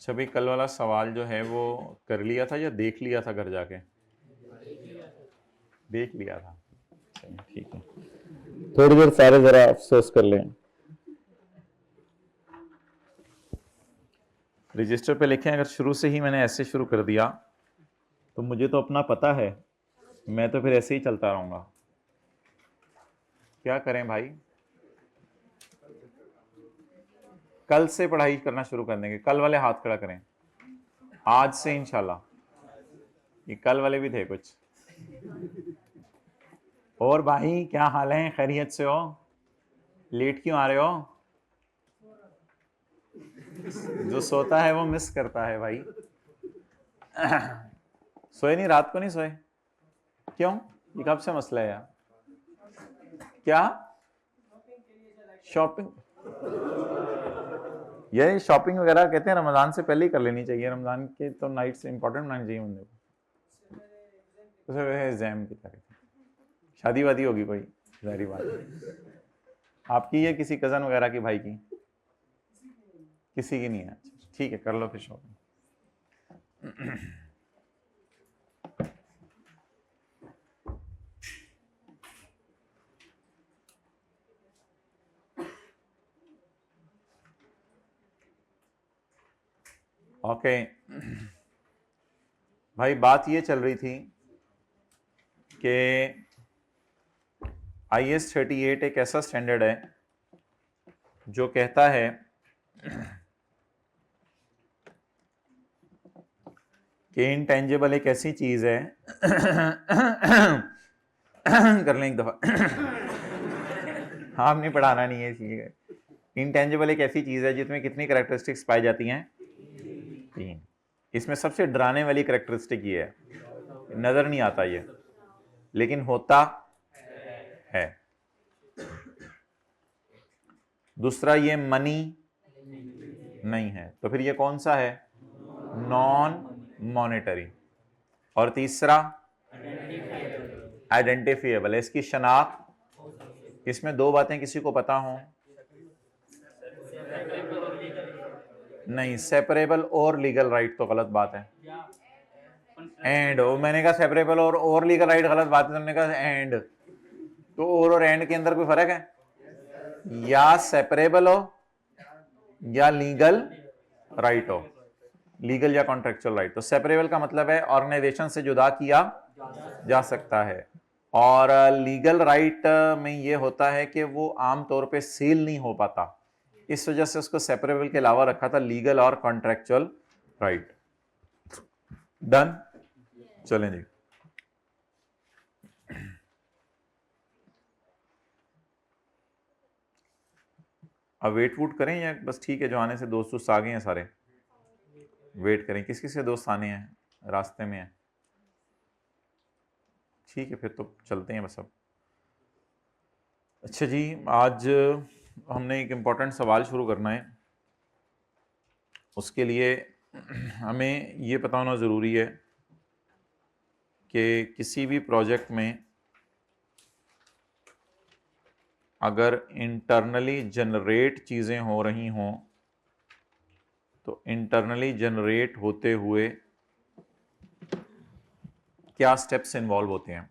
अच्छा भाई, कल वाला सवाल जो है वो कर लिया था या देख लिया था घर जाके? देख लिया था। चलिए ठीक है, थोड़ी देर सारे जरा अफसोस कर लें। रजिस्टर पे लिखें, अगर शुरू से ही मैंने ऐसे शुरू कर दिया तो मुझे तो अपना पता है, मैं तो फिर ऐसे ही चलता रहूंगा। क्या करें भाई? कल से पढ़ाई करना शुरू कर देंगे। कल वाले हाथ खड़ा करें, आज से इंशाल्लाह। ये कल वाले भी थे कुछ। और भाई क्या हाल है, खैरियत से हो? लेट क्यों आ रहे हो? जो सोता है वो मिस करता है भाई। सोए नहीं, रात को नहीं सोए? क्यों? ये कब से मसला है यार? क्या? शॉपिंग? ये शॉपिंग वगैरह कहते हैं रमजान से पहले ही कर लेनी चाहिए। रमजान के तो नाइट से इंपॉर्टेंट बनानी चाहिए बंदे को। उसे एग्जाम की तरह शादी वादी होगी कोई, जारी बात है। आपकी या किसी कजन वगैरह की, भाई की? किसी की नहीं है? ठीक है, कर लो फिर शॉपिंग। ओके भाई, बात ये चल रही थी कि IS-38 एक ऐसा स्टैंडर्ड है जो कहता है कि इंटेंजिबल एक ऐसी चीज है कर लें एक दफा। हाँ, आपने पढ़ाना नहीं है, ठीक है। इंटेंजिबल एक ऐसी चीज है जिसमें कितनी कैरेक्टरिस्टिक्स पाई जाती हैं? 3। इसमें सबसे डराने वाली कैरेक्टरिस्टिक ये है, नजर नहीं आता ये, लेकिन होता है। दूसरा, ये मनी नहीं है, तो फिर ये कौन सा है? Non monetary. और तीसरा, आइडेंटिफिएबल है, इसकी शनाख्त। इसमें दो बातें किसी को पता हो? नहीं, सेपरेबल और लीगल राइट तो गलत बात है। एंड मैंने कहा सेपरेबल और लीगल राइट गलत बात है, तुमने कहा एंड। तो और एंड के अंदर कोई फर्क है? या सेपरेबल हो या लीगल राइट हो, लीगल या कॉन्ट्रेक्चुअल राइट। तो सेपरेबल का मतलब है ऑर्गेनाइजेशन से जुदा किया जा सकता है, और लीगल राइट में ये होता है कि वो आमतौर पे सील नहीं हो पाता, इस वजह से उसको सेपरेबल के अलावा रखा था, लीगल और कॉन्ट्रेक्चुअल राइट। डन? चलें जी। अब वेट वूट करें या बस ठीक है, जो आने से दोस्त आ गए हैं सारे? वेट करें, किस किस के दोस्त आने हैं, रास्ते में हैं? ठीक है, फिर तो चलते हैं बस अब। अच्छा जी, आज हमने एक इम्पॉर्टेंट सवाल शुरू करना है। उसके लिए हमें ये पता होना ज़रूरी है कि किसी भी प्रोजेक्ट में अगर इंटरनली जनरेट चीज़ें हो रही हों तो इंटरनली जनरेट होते हुए क्या स्टेप्स इन्वॉल्व होते हैं।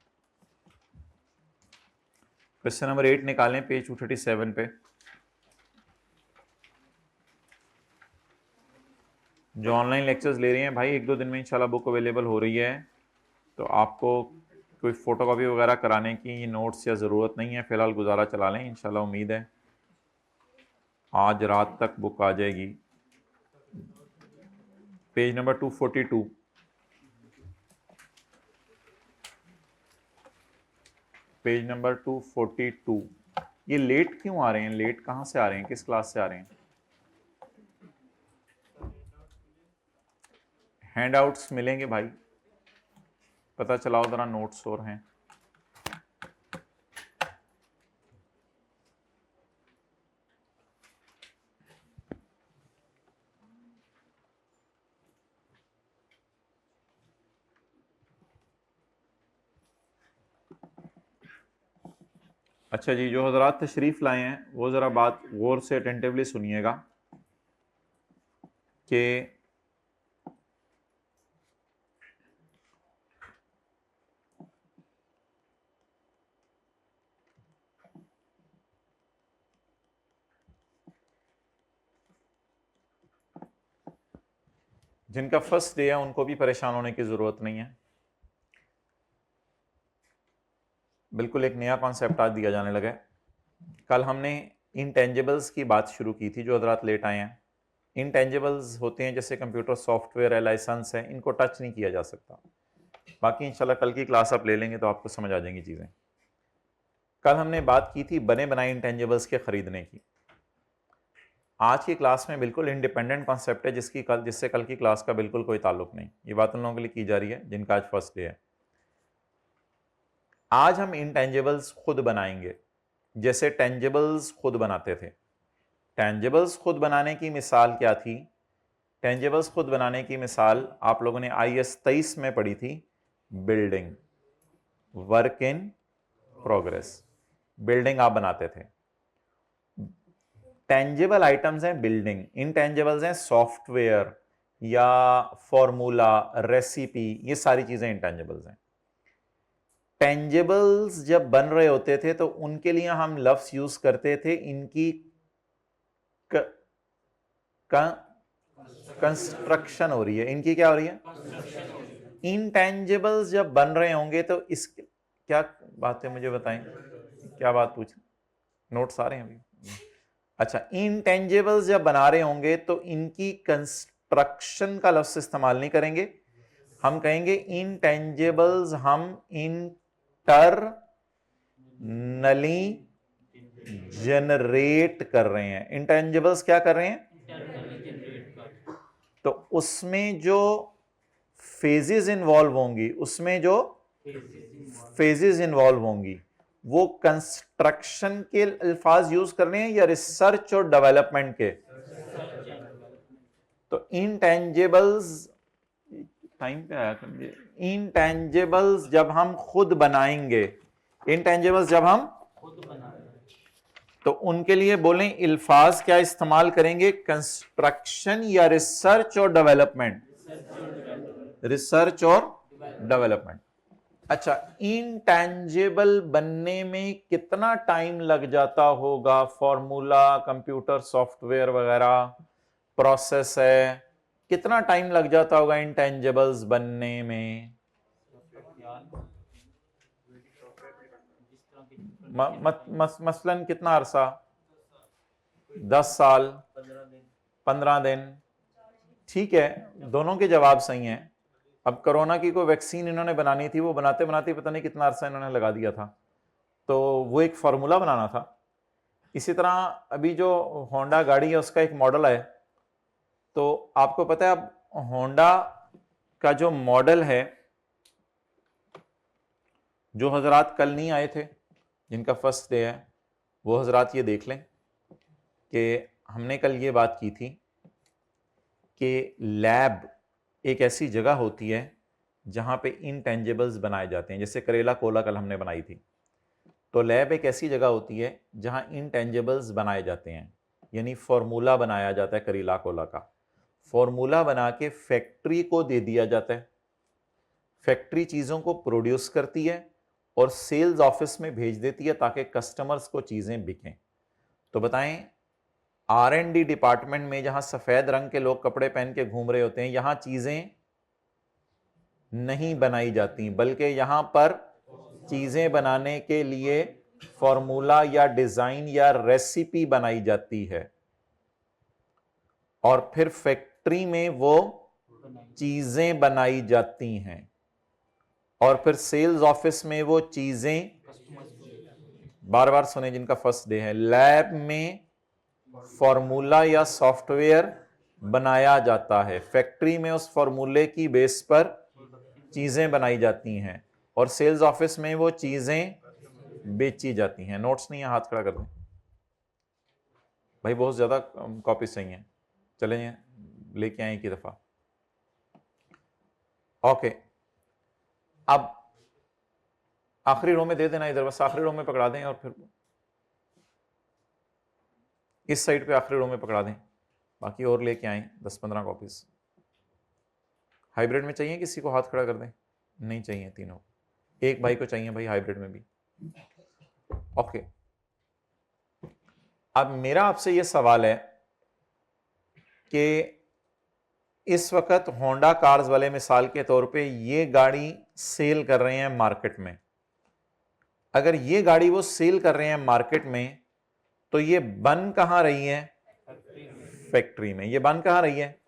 क्वेश्चन नंबर 8 निकालें, पेज 237 पे। जो ऑनलाइन लेक्चर्स ले रहे हैं भाई, एक दो दिन में इंशाल्लाह बुक अवेलेबल हो रही है, तो आपको कोई फ़ोटोकॉपी वगैरह कराने की नोट्स या ज़रूरत नहीं है। फ़िलहाल गुजारा चला लें, इंशाल्लाह उम्मीद है आज रात तक बुक आ जाएगी। Page number 242। Page number 242। ये लेट क्यों आ रहे हैं? लेट कहाँ से आ रहे हैं? किस क्लास से आ रहे हैं? हैंडआउट्स मिलेंगे भाई, पता चलाओ ज़रा, नोट्स और हैं। अच्छा जी, जो हजरात तशरीफ़ लाए हैं वो ज़रा बात गौर से अटेंटिवली सुनिएगा कि जिनका फर्स्ट डे है उनको भी परेशान होने की जरूरत नहीं है, बिल्कुल एक नया कॉन्सेप्ट आज दिया जाने लगा है। कल हमने इंटेंजिबल्स की बात शुरू की थी, जो हजरात लेट आए हैं। इंटेंजिबल्स होते हैं जैसे कंप्यूटर सॉफ्टवेयर है, लाइसेंस है, इनको टच नहीं किया जा सकता। बाकी इंशाल्लाह कल की क्लास आप ले लेंगे तो आपको समझ आ जाएंगी चीज़ें। कल हमने बात की थी बने बनाए इंटेंजिबल्स के खरीदने की। आज की क्लास में बिल्कुल इंडिपेंडेंट कॉन्सेप्ट है जिससे कल की क्लास का बिल्कुल कोई ताल्लुक नहीं। ये बात उन लोगों के लिए की जा रही है जिनका आज फर्स्ट डे है। आज हम इंटेंजिबल्स खुद बनाएंगे जैसे टेंजिबल्स खुद बनाते थे। टेंजिबल्स खुद बनाने की मिसाल क्या थी? टेंजिबल्स खुद बनाने की मिसाल आप लोगों ने IS 23 में पढ़ी थी, building, work in progress. Building आप बनाते थे। टेंजिबल आइटम्स हैं बिल्डिंग, इनटेंजिबल्स हैं सॉफ्टवेयर या फॉर्मूला, रेसिपी, ये सारी चीजें इंटेंजिबल्स हैं। टेंजिबल्स जब बन रहे होते थे तो उनके लिए हम लफ्ज यूज करते थे इनकी कंस्ट्रक्शन हो रही है, इनकी क्या हो रही है? इंटेंजिबल्स जब बन रहे होंगे तो इस क्या बात है, मुझे बताएं क्या बात पूछ, नोट्स आ रहे हैं अभी? अच्छा, इंटेंजिबल्स जब बना रहे होंगे तो इनकी कंस्ट्रक्शन का लफ्ज इस्तेमाल नहीं करेंगे, हम कहेंगे इंटेंजिबल्स हम इंटरनली जनरेट कर रहे हैं। इंटेंजिबल्स क्या कर रहे हैं? तो उसमें जो फेजेस इन्वॉल्व होंगी, उसमें जो फेजेस इन्वॉल्व होंगी वो कंस्ट्रक्शन के अल्फाज यूज कर रहे हैं या रिसर्च और डेवलपमेंट के? तो इंटेंजिबल्स टाइम पे आया करिए। इंटेंजिबल्स जब हम खुद बनाएंगे, इंटेंजिबल्स जब हम तो उनके लिए बोलें अल्फाज क्या इस्तेमाल करेंगे? कंस्ट्रक्शन या रिसर्च और डेवलपमेंट? रिसर्च और डेवलपमेंट। अच्छा, इंटेंजिबल बनने में कितना टाइम लग जाता होगा? फॉर्मूला, कंप्यूटर सॉफ्टवेयर वगैरह प्रोसेस है, कितना टाइम लग जाता होगा इंटेंजिबल्स बनने में? मसलन कितना अरसा? 10 साल, 15 दिन? ठीक है, दोनों के जवाब सही हैं। अब कोरोना की कोई वैक्सीन इन्होंने बनानी थी, वो बनाते बनाते पता नहीं कितना अरसा इन्होंने लगा दिया था, तो वो एक फार्मूला बनाना था। इसी तरह अभी जो होंडा गाड़ी है उसका एक मॉडल है, तो आपको पता है अब होंडा का जो मॉडल है, जो हजरात कल नहीं आए थे जिनका फर्स्ट डे है, वो हजरात ये देख लें कि हमने कल ये बात की थी कि लैब एक ऐसी जगह होती है जहां पे इंटेंजिबल्स बनाए जाते हैं। जैसे करेला कोला कल हमने बनाई थी, तो लैब एक ऐसी जगह होती है जहां इंटेंजिबल्स बनाए जाते हैं, यानी फॉर्मूला बनाया जाता है करेला कोला का। फॉर्मूला बना के फैक्ट्री को दे दिया जाता है, फैक्ट्री चीज़ों को प्रोड्यूस करती है और सेल्स ऑफिस में भेज देती है ताकि कस्टमर्स को चीज़ें बिकें। तो बताएं, R&D डिपार्टमेंट में जहां सफेद रंग के लोग कपड़े पहन के घूम रहे होते हैं, यहां चीजें नहीं बनाई जाती, बल्कि यहां पर चीजें बनाने के लिए फॉर्मूला या डिजाइन या रेसिपी बनाई जाती है और फिर फैक्ट्री में वो चीजें बनाई जाती हैं और फिर सेल्स ऑफिस में वो चीजें, बार बार सुने जिनका फर्स्ट डे है, लैब में फॉर्मूला या सॉफ्टवेयर बनाया जाता है, फैक्ट्री में उस फॉर्मूले की बेस पर चीजें बनाई जाती हैं और सेल्स ऑफिस में वो चीजें बेची जाती हैं। नोट्स नहीं है, हाथ खड़ा कर दें भाई, बहुत ज्यादा कॉपीज चाहिए, चलें लेके आए एक ही दफा। ओके, अब आखिरी रो में दे देना, इधर बस आखिरी रो में पकड़ा दें और फिर इस साइड पे आखिरी रो में पकड़ा दें, बाकी और लेके आए 10-15 कॉपीज। हाइब्रिड में चाहिए किसी को? हाथ खड़ा कर दें। नहीं चाहिए तीनों, एक भाई को चाहिए भाई हाइब्रिड में भी। ओके, अब मेरा आपसे यह सवाल है कि इस वक्त होंडा कार्स वाले मिसाल के तौर पे ये गाड़ी सेल कर रहे हैं मार्केट में। अगर ये गाड़ी वो सेल कर रहे हैं मार्केट में, तो ये बन कहां रही है? फैक्ट्री में। ये बन कहां रही है?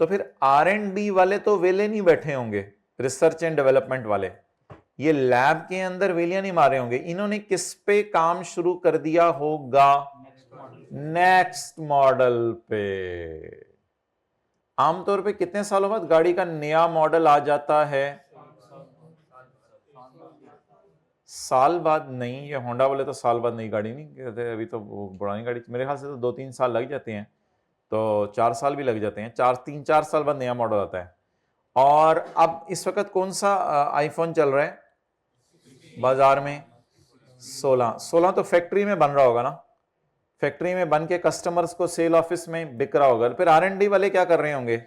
तो फिर R&D वाले तो वेले नहीं बैठे होंगे, रिसर्च एंड डेवलपमेंट वाले, ये लैब के अंदर वेलियां नहीं मारे होंगे। इन्होंने किस पे काम शुरू कर दिया होगा? नेक्स्ट मॉडल पे। आमतौर पे कितने सालों बाद गाड़ी का नया मॉडल आ जाता है? साल बाद नहीं, ये होंडा वाले तो साल बाद नई गाड़ी नहीं कहते, अभी तो वो पुरानी गाड़ी, मेरे ख्याल से तो 2-3 साल लग जाते हैं, तो 4 साल भी लग जाते हैं, 3-4 साल बाद नया मॉडल आता है। और अब इस वक्त कौन सा आईफोन चल रहा है बाजार में? 16 तो फैक्ट्री में बन रहा होगा ना, फैक्ट्री में बन के कस्टमर्स को सेल ऑफिस में बिक रहा होगा। फिर R&D वाले क्या कर रहे होंगे?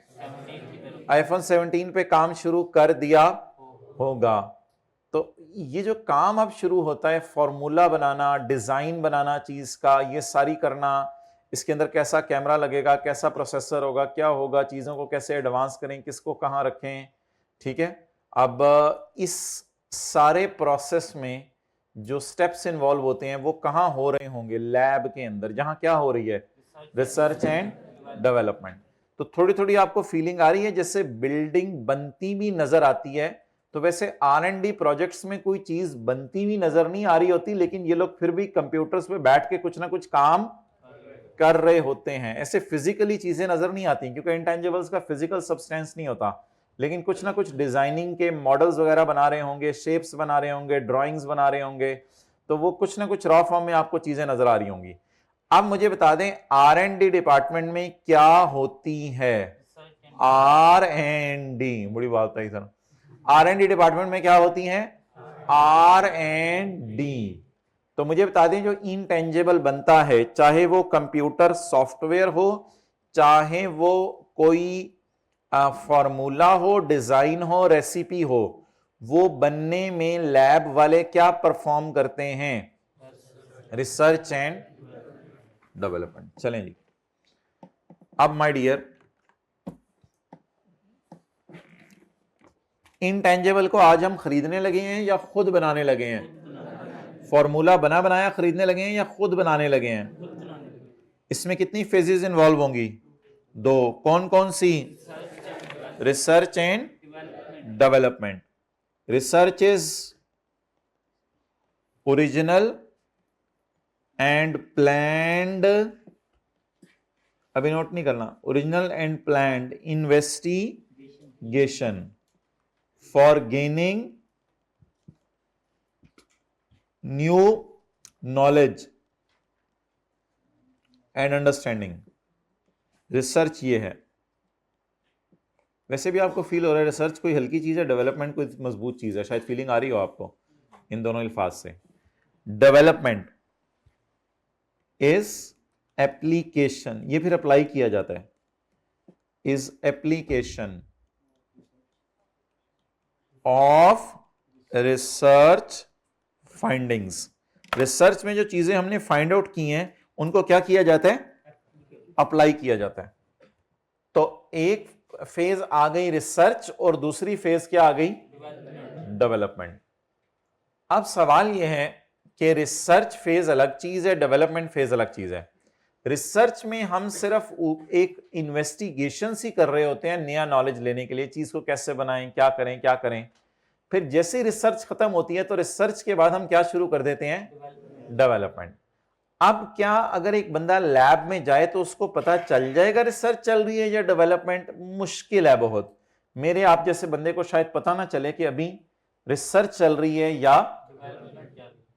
आईफोन 17 पे काम शुरू कर दिया होगा। तो ये जो काम अब शुरू होता है, फॉर्मूला बनाना, डिजाइन बनाना चीज का, ये सारी करना, इसके अंदर कैसा कैमरा लगेगा, कैसा प्रोसेसर होगा, क्या होगा, चीजों को कैसे एडवांस करें, किसको कहां रखें, ठीक है। अब इस सारे प्रोसेस में जो स्टेप्स इन्वॉल्व होते हैं वो कहां हो रहे होंगे? लैब के अंदर, जहां क्या हो रही है? Research and development. तो थोड़ी थोड़ी आपको फीलिंग आ रही है जैसे बिल्डिंग बनती भी नजर आती है। तो वैसे R&D प्रोजेक्ट्स में कोई चीज बनती हुई नजर नहीं आ रही होती, लेकिन ये लोग फिर भी कंप्यूटर्स पे बैठ के कुछ ना कुछ काम कर रहे होते हैं। ऐसे फिजिकली चीजें नजर नहीं आती क्योंकि इंटेंजिबल्स का फिजिकल सब्सटेंस नहीं होता, लेकिन कुछ ना कुछ डिजाइनिंग के मॉडल्स वगैरह बना रहे होंगे, शेप्स बना रहे होंगे, ड्राइंग्स बना रहे होंगे, तो वो कुछ ना कुछ रॉ फॉर्म में आपको चीजें नजर आ रही होंगी। अब मुझे बता दें R&D डिपार्टमेंट में क्या होती है? R&D, बड़ी बात है सर, R&D डिपार्टमेंट में क्या होती हैं? R&D। तो मुझे बता दें जो इनटेंजिबल बनता है, चाहे वो कंप्यूटर सॉफ्टवेयर हो, चाहे वो कोई फॉर्मूला हो, डिजाइन हो, रेसिपी हो, वो बनने में लैब वाले क्या परफॉर्म करते हैं? Research and development. चलें जी, अब माय डियर, इनटेंजिबल को आज हम खरीदने लगे हैं या खुद बनाने लगे हैं? फॉर्मूला बना बनाया खरीदने लगे हैं या खुद बनाने लगे हैं? इसमें कितनी फेजेस इन्वॉल्व होंगी? 2। कौन कौन सी? Research and development. Research is original and planned, अभी नोट नहीं करना, original and planned investigation for gaining new knowledge and understanding. Research ये है। वैसे भी आपको फील हो रहा है रिसर्च कोई हल्की चीज है, डेवलपमेंट कोई मजबूत चीज है, शायद फीलिंग आ रही हो आपको इन दोनों अल्फाज से। डेवलपमेंट इज एप्लीकेशन, ये फिर अप्लाई किया जाता है, is application of research findings. Research में जो चीजें हमने फाइंड आउट की हैं उनको क्या किया जाता है? अप्लाई किया जाता है। तो एक फेज आ गई रिसर्च और दूसरी फेज क्या आ गई? डेवलपमेंट। अब सवाल यह है कि रिसर्च फेज अलग चीज है, डेवलपमेंट फेज अलग चीज है। रिसर्च में हम सिर्फ एक इन्वेस्टिगेशन ही कर रहे होते हैं नया नॉलेज लेने के लिए, चीज को कैसे बनाएं, क्या करें क्या करें। फिर जैसे ही रिसर्च खत्म होती है तो रिसर्च के बाद हम क्या शुरू कर देते हैं? डेवलपमेंट। अब क्या अगर एक बंदा लैब में जाए तो उसको पता चल जाएगा रिसर्च चल रही है या डेवलपमेंट? मुश्किल है बहुत। मेरे आप जैसे बंदे को शायद पता ना चले कि अभी रिसर्च चल रही है या,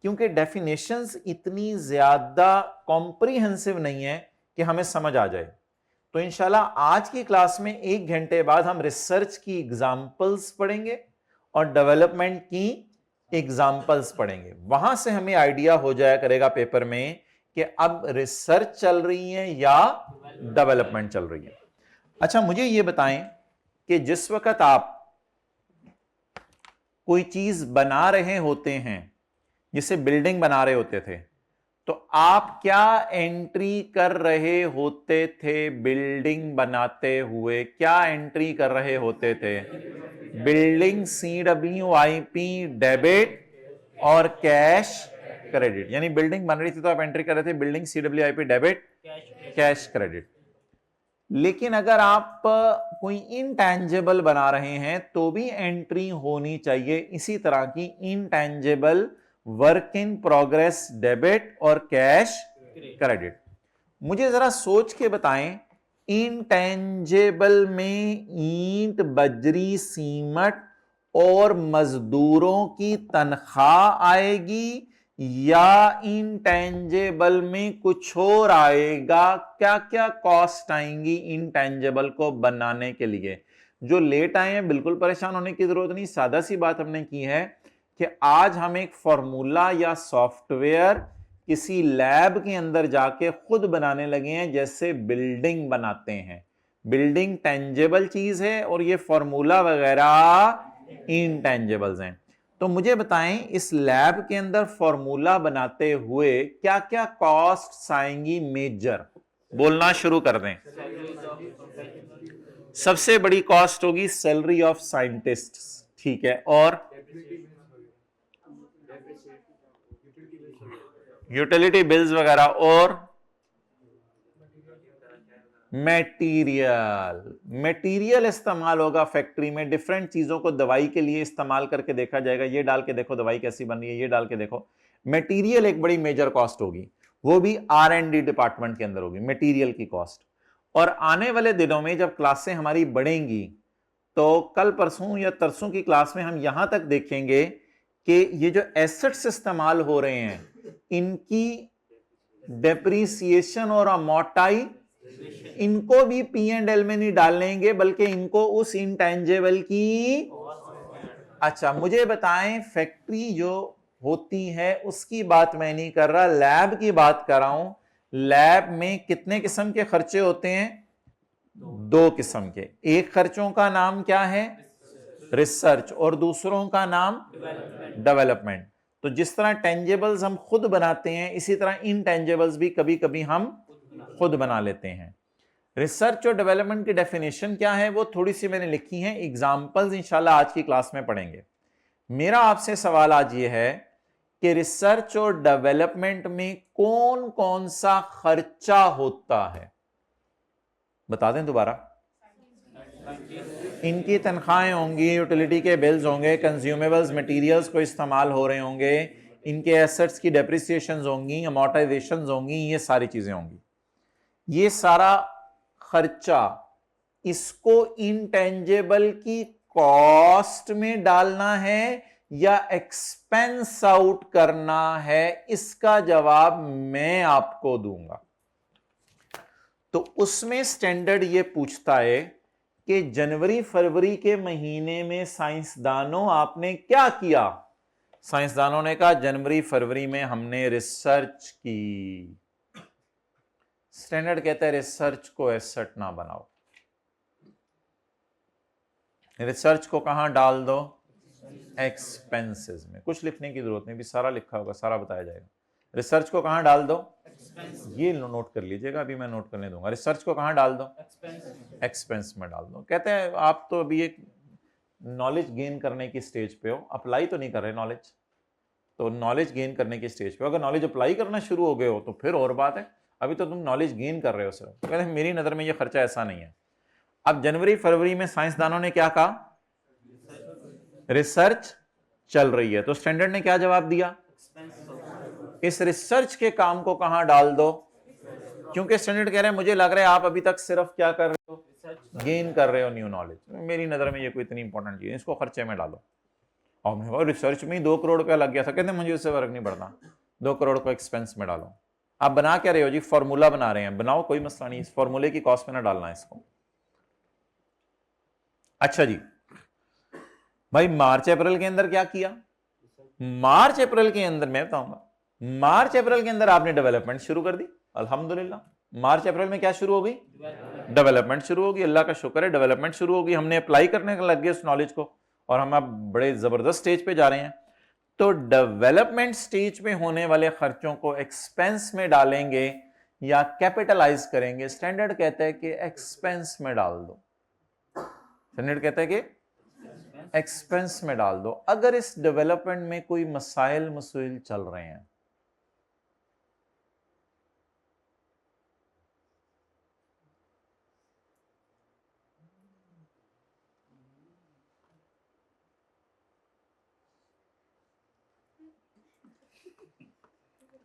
क्योंकि डेफिनेशंस इतनी ज्यादा कॉम्प्रिहेंसिव नहीं है कि हमें समझ आ जाए। तो इंशाल्लाह आज की क्लास में 1 घंटे बाद हम रिसर्च की एग्जांपल्स पढ़ेंगे और डेवलपमेंट की एग्जांपल्स पढ़ेंगे। वहां से हमें आइडिया हो जाया करेगा पेपर में कि अब रिसर्च चल रही है या डेवलपमेंट चल रही है। अच्छा, मुझे यह बताएं कि जिस वक्त आप कोई चीज बना रहे होते हैं, जैसे बिल्डिंग बना रहे होते थे, तो आप क्या एंट्री कर रहे होते थे बिल्डिंग बनाते हुए? क्या एंट्री कर रहे होते थे? बिल्डिंग CWIP डेबिट और कैश क्रेडिट। यानी बिल्डिंग बन रही थी तो आप एंट्री कर रहे थे building CWIP debit cash credit. लेकिन अगर आप कोई इनटैंजेबल बना रहे हैं तो भी एंट्री होनी चाहिए इसी तरह की, इनटैंजेबल वर्क इन प्रोग्रेस डेबिट और कैश क्रेडिट। मुझे जरा सोच के बताएं, इनटैंजेबल में ईंट, बजरी, सीमेंट और मजदूरों की तनख्वाह आएगी या इनटैंजेबल में कुछ और आएगा? क्या क्या कॉस्ट आएंगी इनटैंजेबल को बनाने के लिए? जो लेट आए हैं बिल्कुल परेशान होने की जरूरत नहीं, सादा सी बात हमने की है कि आज हम एक फॉर्मूला या सॉफ्टवेयर किसी लैब के अंदर जाके खुद बनाने लगे हैं, जैसे बिल्डिंग बनाते हैं। बिल्डिंग टेंजेबल चीज है और ये फॉर्मूला वगैरह इनटेंजेबल्स हैं। तो मुझे बताएं, इस लैब के अंदर फॉर्मूला बनाते हुए क्या क्या कॉस्ट्स आएंगी मेजर? बोलना शुरू कर दें। सबसे बड़ी कॉस्ट होगी सैलरी ऑफ साइंटिस्ट, ठीक है, और यूटिलिटी बिल्स वगैरह, और मटेरियल इस्तेमाल होगा फैक्ट्री में। डिफरेंट चीजों को दवाई के लिए इस्तेमाल करके देखा जाएगा, ये डाल के देखो दवाई कैसी बन रही है, ये डाल के देखो। मटेरियल एक बड़ी मेजर कॉस्ट होगी, वो भी R&D डिपार्टमेंट के अंदर होगी, मटेरियल की कॉस्ट। और आने वाले दिनों में जब क्लासें हमारी बढ़ेंगी तो कल परसों या तरसों की क्लास में हम यहां तक देखेंगे कि ये जो एसेट्स इस्तेमाल हो रहे हैं इनकी डेप्रिसिएशन और अमोर्टाई, इनको भी P&L में नहीं डालेंगे बल्कि इनको उस इंटेंजेबल की। अच्छा मुझे बताएं, फैक्ट्री जो होती है उसकी बात मैं नहीं कर रहा, लैब की बात कर रहा हूं। लैब में कितने किस्म के खर्चे होते हैं? 2 किस्म के। एक खर्चों का नाम क्या है? रिसर्च, और दूसरों का नाम डेवलपमेंट। तो जिस तरह टेंजेबल्स हम खुद बनाते हैं इसी तरह इनटेंजेबल्स भी कभी कभी हम खुद बना लेते हैं। रिसर्च और डेवलपमेंट की डेफिनेशन क्या है वो थोड़ी सी मैंने लिखी है, एग्जांपल्स इंशाल्लाह आज की क्लास में पढ़ेंगे। मेरा आपसे सवाल आज ये है कि रिसर्च और डेवलपमेंट में कौन कौन सा खर्चा होता है? बता दें दोबारा। इनकी तनख्वाहें होंगी, यूटिलिटी के बिल्स होंगे, कंज्यूमेबल्स मटेरियल्स को इस्तेमाल हो रहे होंगे, इनके एसेट्स की डेप्रिसिएशंस होंगी, अमोर्टाइजेशंस होंगी, ये सारी चीजें होंगी। ये सारा खर्चा इसको इंटेंजेबल की कॉस्ट में डालना है या एक्सपेंस आउट करना है, इसका जवाब मैं आपको दूंगा। तो उसमें स्टैंडर्ड ये पूछता है कि जनवरी फरवरी के महीने में साइंसदानों आपने क्या किया? साइंसदानों ने कहा जनवरी फरवरी में हमने रिसर्च की। स्टैंडर्ड कहता है रिसर्च को एसेट ना बनाओ, रिसर्च को कहां डाल दो? एक्सपेंसेस में। कुछ लिखने की जरूरत नहीं, भी सारा लिखा होगा, सारा बताया जाएगा। रिसर्च को कहां डाल दो? ये नोट कर लीजिएगा, अभी मैं नोट करने दूंगा। रिसर्च को कहां डाल दो? एक्सपेंस में डाल दो। कहते हैं आप तो अभी एक नॉलेज गेन करने की स्टेज पे हो, अप्लाई तो नहीं कर रहे नॉलेज, तो नॉलेज गेन करने की स्टेज पे। अगर नॉलेज अप्लाई करना शुरू हो गए हो तो फिर और बात है, अभी तो तुम नॉलेज गेन कर रहे हो सिर्फ। तो कहते हैं मेरी नजर में ये खर्चा ऐसा नहीं है। अब जनवरी फरवरी में साइंसदानों ने क्या कहा? रिसर्च चल रही है। तो स्टैंडर्ड ने क्या जवाब दिया? इस रिसर्च के काम को कहां डाल दो? क्योंकि स्टैंडर्ड कह रहे हैं मुझे लग रहा है आप अभी तक सिर्फ क्या कर रहे हो? गेन कर रहे हो न्यू नॉलेज। मेरी नजर में ये कोई इतनी इंपॉर्टेंट चीज है, इसको खर्चे में डालो। और मैं कहा रिसर्च में ही 2 करोड़ रुपया लग गया था। कहते मुझे उससे फर्क नहीं पड़ता, 2 करोड़ को एक्सपेंस में डालो। आप बना क्या रहे हो जी? फॉर्मूला बना रहे हैं, बनाओ, कोई मसला नहीं, इस फॉर्मूले की कॉस्ट में ना डालना है इसको। अच्छा जी भाई, मार्च अप्रैल के अंदर क्या किया? मार्च अप्रैल के अंदर मैं बताऊंगा। मार्च अप्रैल के अंदर आपने डेवलपमेंट शुरू कर दी, अल्हम्दुलिल्लाह। मार्च अप्रैल में क्या शुरू हो गई? डेवलपमेंट शुरू होगी। अल्लाह का शुक्र है, डेवलपमेंट शुरू होगी, हमने अप्लाई करने लग गए उस नॉलेज को और हम अब बड़े जबरदस्त स्टेज पे जा रहे हैं। तो डेवलपमेंट स्टेज में होने वाले खर्चों को एक्सपेंस में डालेंगे या कैपिटलाइज करेंगे? स्टैंडर्ड कहता है कि एक्सपेंस में डाल दो। स्टैंडर्ड कहता है कि एक्सपेंस में डाल दो अगर इस डेवलपमेंट में कोई मसाइल मसूइल चल रहे हैं।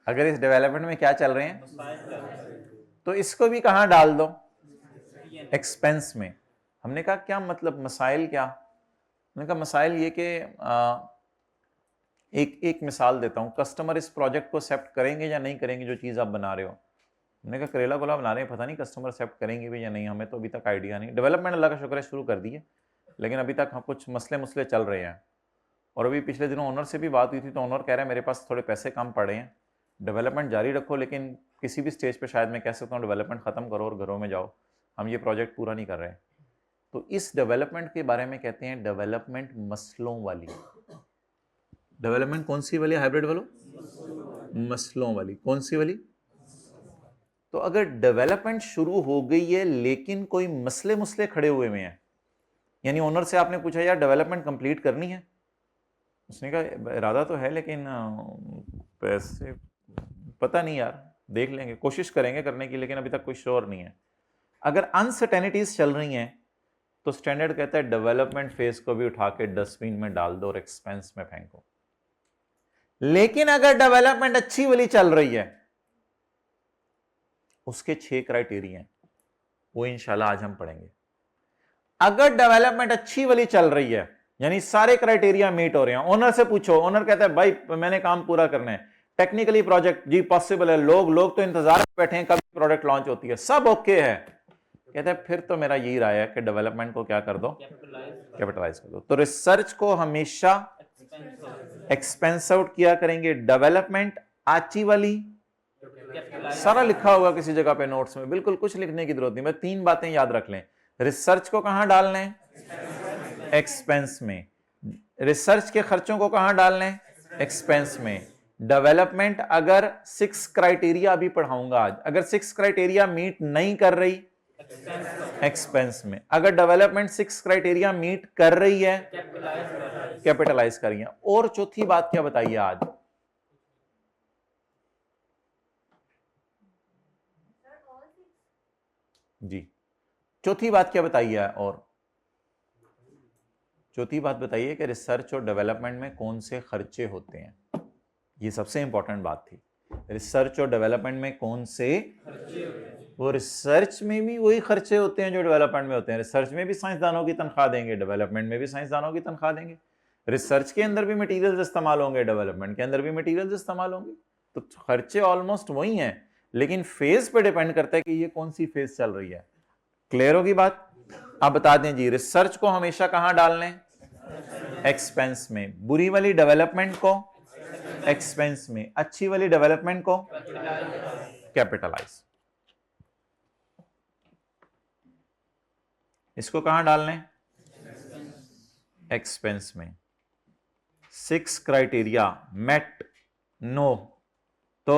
अगर इस डेवलपमेंट में क्या चल रहे हैं तो इसको भी कहां डाल दो? एक्सपेंस में। हमने कहा क्या मतलब मसाइल क्या? हमने कहा मसाइल ये कि एक मिसाल देता हूं, कस्टमर इस प्रोजेक्ट को एक्सेप्ट करेंगे या नहीं करेंगे जो चीज आप बना रहे हो। हमने कहा करेला गोला बना रहे हैं, पता नहीं कस्टमर एक्सेप्ट करेंगे भी या नहीं, हमें तो अभी तक आइडिया नहीं। डेवलपमेंट अल्लाह का शुक्र है शुरू कर दी है, लेकिन अभी तक हम कुछ मसले चल रहे हैं। और अभी पिछले दिनों ओनर से भी बात हुई थी, तो ओनर कह रहा है मेरे पास थोड़े पैसे कम पड़े हैं, डेवलपमेंट जारी रखो, लेकिन किसी भी स्टेज पे शायद मैं कह सकता हूँ डेवलपमेंट खत्म करो और घरों में जाओ, हम ये प्रोजेक्ट पूरा नहीं कर रहे। तो इस डेवलपमेंट के बारे में कहते हैं डेवलपमेंट मसलों वाली। डेवलपमेंट कौन सी वाली? हाइब्रिड वालों, मसलों वाली। कौन सी वाली? तो अगर डेवलपमेंट शुरू हो गई है लेकिन कोई मसले खड़े हुए में हैं, यानी ओनर से आपने पूछा यार डेवलपमेंट कंप्लीट करनी है, उसने कहा इरादा तो है लेकिन पैसे पता नहीं यार, देख लेंगे, कोशिश करेंगे करने की, लेकिन अभी तक कोई श्योर नहीं है। अगर अनसर्टेनिटीज चल रही हैं तो स्टैंडर्ड कहता है डेवलपमेंट फेज को भी उठा के डस्टबिन में डाल दो और एक्सपेंस में फेंको। लेकिन अगर डेवलपमेंट अच्छी वाली चल रही है, उसके 6 क्राइटेरिया हैं, वो इंशाल्लाह आज हम पढ़ेंगे। अगर डेवलपमेंट अच्छी वाली चल रही है, यानी सारे क्राइटेरिया मीट हो रहे हैं, ओनर से पूछो, ओनर कहता है भाई मैंने काम पूरा करना है, टेक्निकली प्रोजेक्ट जी पॉसिबल है, लोग तो इंतजार में बैठे हैं कब प्रोडक्ट लॉन्च होती है, सब ओके है, कहते हैं फिर तो मेरा यही राय है कि डेवलपमेंट को क्या कर दो? कैपिटलाइज कर दो। तो रिसर्च को हमेशा एक्सपेंस आउट किया करेंगे। डेवलपमेंट आची वाली सारा लिखा होगा किसी जगह पे नोट्स में, बिल्कुल कुछ लिखने की जरूरत नहीं, मैं 3 बातें याद रख लें। रिसर्च को कहां डालना है? एक्सपेंस में। रिसर्च के खर्चों को कहां डालना है? एक्सपेंस में। डेवलपमेंट अगर 6 क्राइटेरिया अभी पढ़ाऊंगा आज, अगर 6 क्राइटेरिया मीट नहीं कर रही, एक्सपेंस में। अगर डेवलपमेंट 6 क्राइटेरिया मीट कर रही है, कैपिटलाइज करिए। और चौथी बात क्या बताइए आज? जी, चौथी बात क्या बताइए? और चौथी बात बताइए कि रिसर्च और डेवलपमेंट में कौन से खर्चे होते हैं। ये सबसे इंपॉर्टेंट बात थी। रिसर्च और डेवलपमेंट में कौन से खर्चे होते हैं? वो रिसर्च में भी वही खर्चे होते हैं जो डेवलपमेंट में होते हैं। रिसर्च में भी साइंसदानों की तनख्वाह देंगे, डेवलपमेंट में भी साइंसदानों की तनख्वाह देंगे। रिसर्च के अंदर भी मटेरियल्स इस्तेमाल होंगे, डेवलपमेंट के अंदर भी मटेरियल्स इस्तेमाल होंगे। तो खर्चे ऑलमोस्ट वही हैं, लेकिन फेज पे डिपेंड करता है कि ये कौन सी फेज चल रही है। क्लियर होगी बात? आप बता दें जी, रिसर्च को हमेशा कहां डालने? एक्सपेंस में। बुरी वाली डेवलपमेंट को एक्सपेंस में, अच्छी वाली डेवलपमेंट को कैपिटलाइज। इसको कहां डालने? एक्सपेंस में। 6 क्राइटेरिया मेट, नो, तो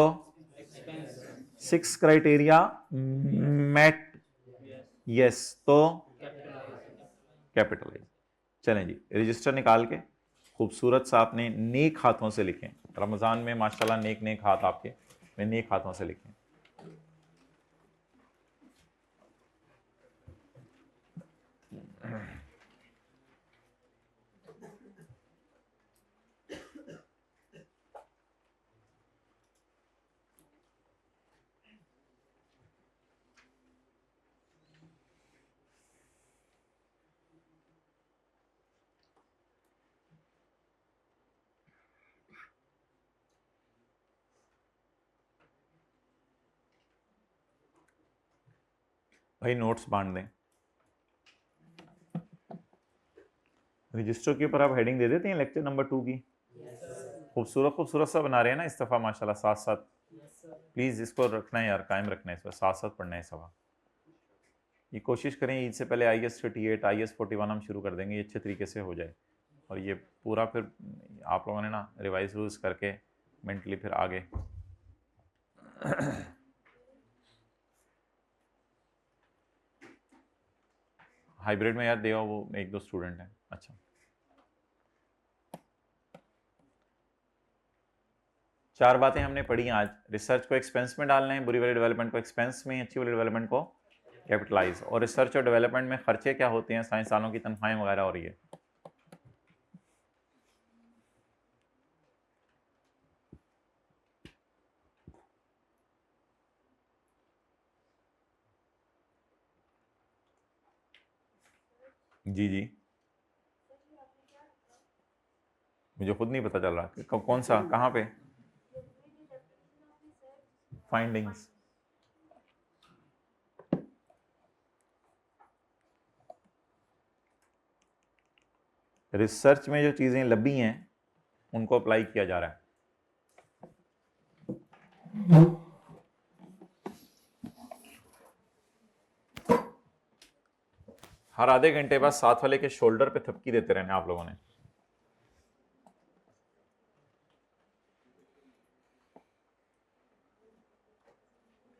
6 क्राइटेरिया मेट, यस, तो कैपिटलाइज। चलें जी, रजिस्टर निकाल के खूबसूरत सा आपने नेक हाथों से लिखें। रमजान में माशाल्लाह नेक नेक हाथ आपके, मैं नेक हाथों से लिखें। भाई नोट्स बांट दें। रजिस्टर के ऊपर आप हेडिंग दे देते हैं लेक्चर नंबर 2 की। खूबसूरत खूबसूरत सा बना रहे हैं ना इस दफा माशाल्लाह, साथ साथ प्लीज इसको रखना है यार, कायम रखना है, इस पर साथ साथ पढ़ना है सवा। ये कोशिश करें ईद से पहले IS 38 IS 41 हम शुरू कर देंगे, ये अच्छे तरीके से हो जाए। और ये पूरा फिर आप लोगों ने ना रिवाइज रूज करके मेंटली फिर आगे हाइब्रिड में यार देवा वो एक दो स्टूडेंट हैं। अच्छा, चार बातें हमने पढ़ी आज। रिसर्च को एक्सपेंस में डालना है, बुरी वाली डेवलपमेंट को एक्सपेंस में, अच्छी वाली डेवलपमेंट को कैपिटलाइज। और रिसर्च और डेवलपमेंट में खर्चे क्या होते हैं, साइंसदानों की तनख्वाहें वगैरह हो रही है। जी जी, मुझे खुद नहीं पता चल रहा कि कौन सा कहाँ पे फाइंडिंग्स। रिसर्च में जो चीजें लभी हैं उनको अप्लाई किया जा रहा है। हर आधे घंटे बाद साथ वाले के शोल्डर पे थपकी देते रहने आप लोगों ने।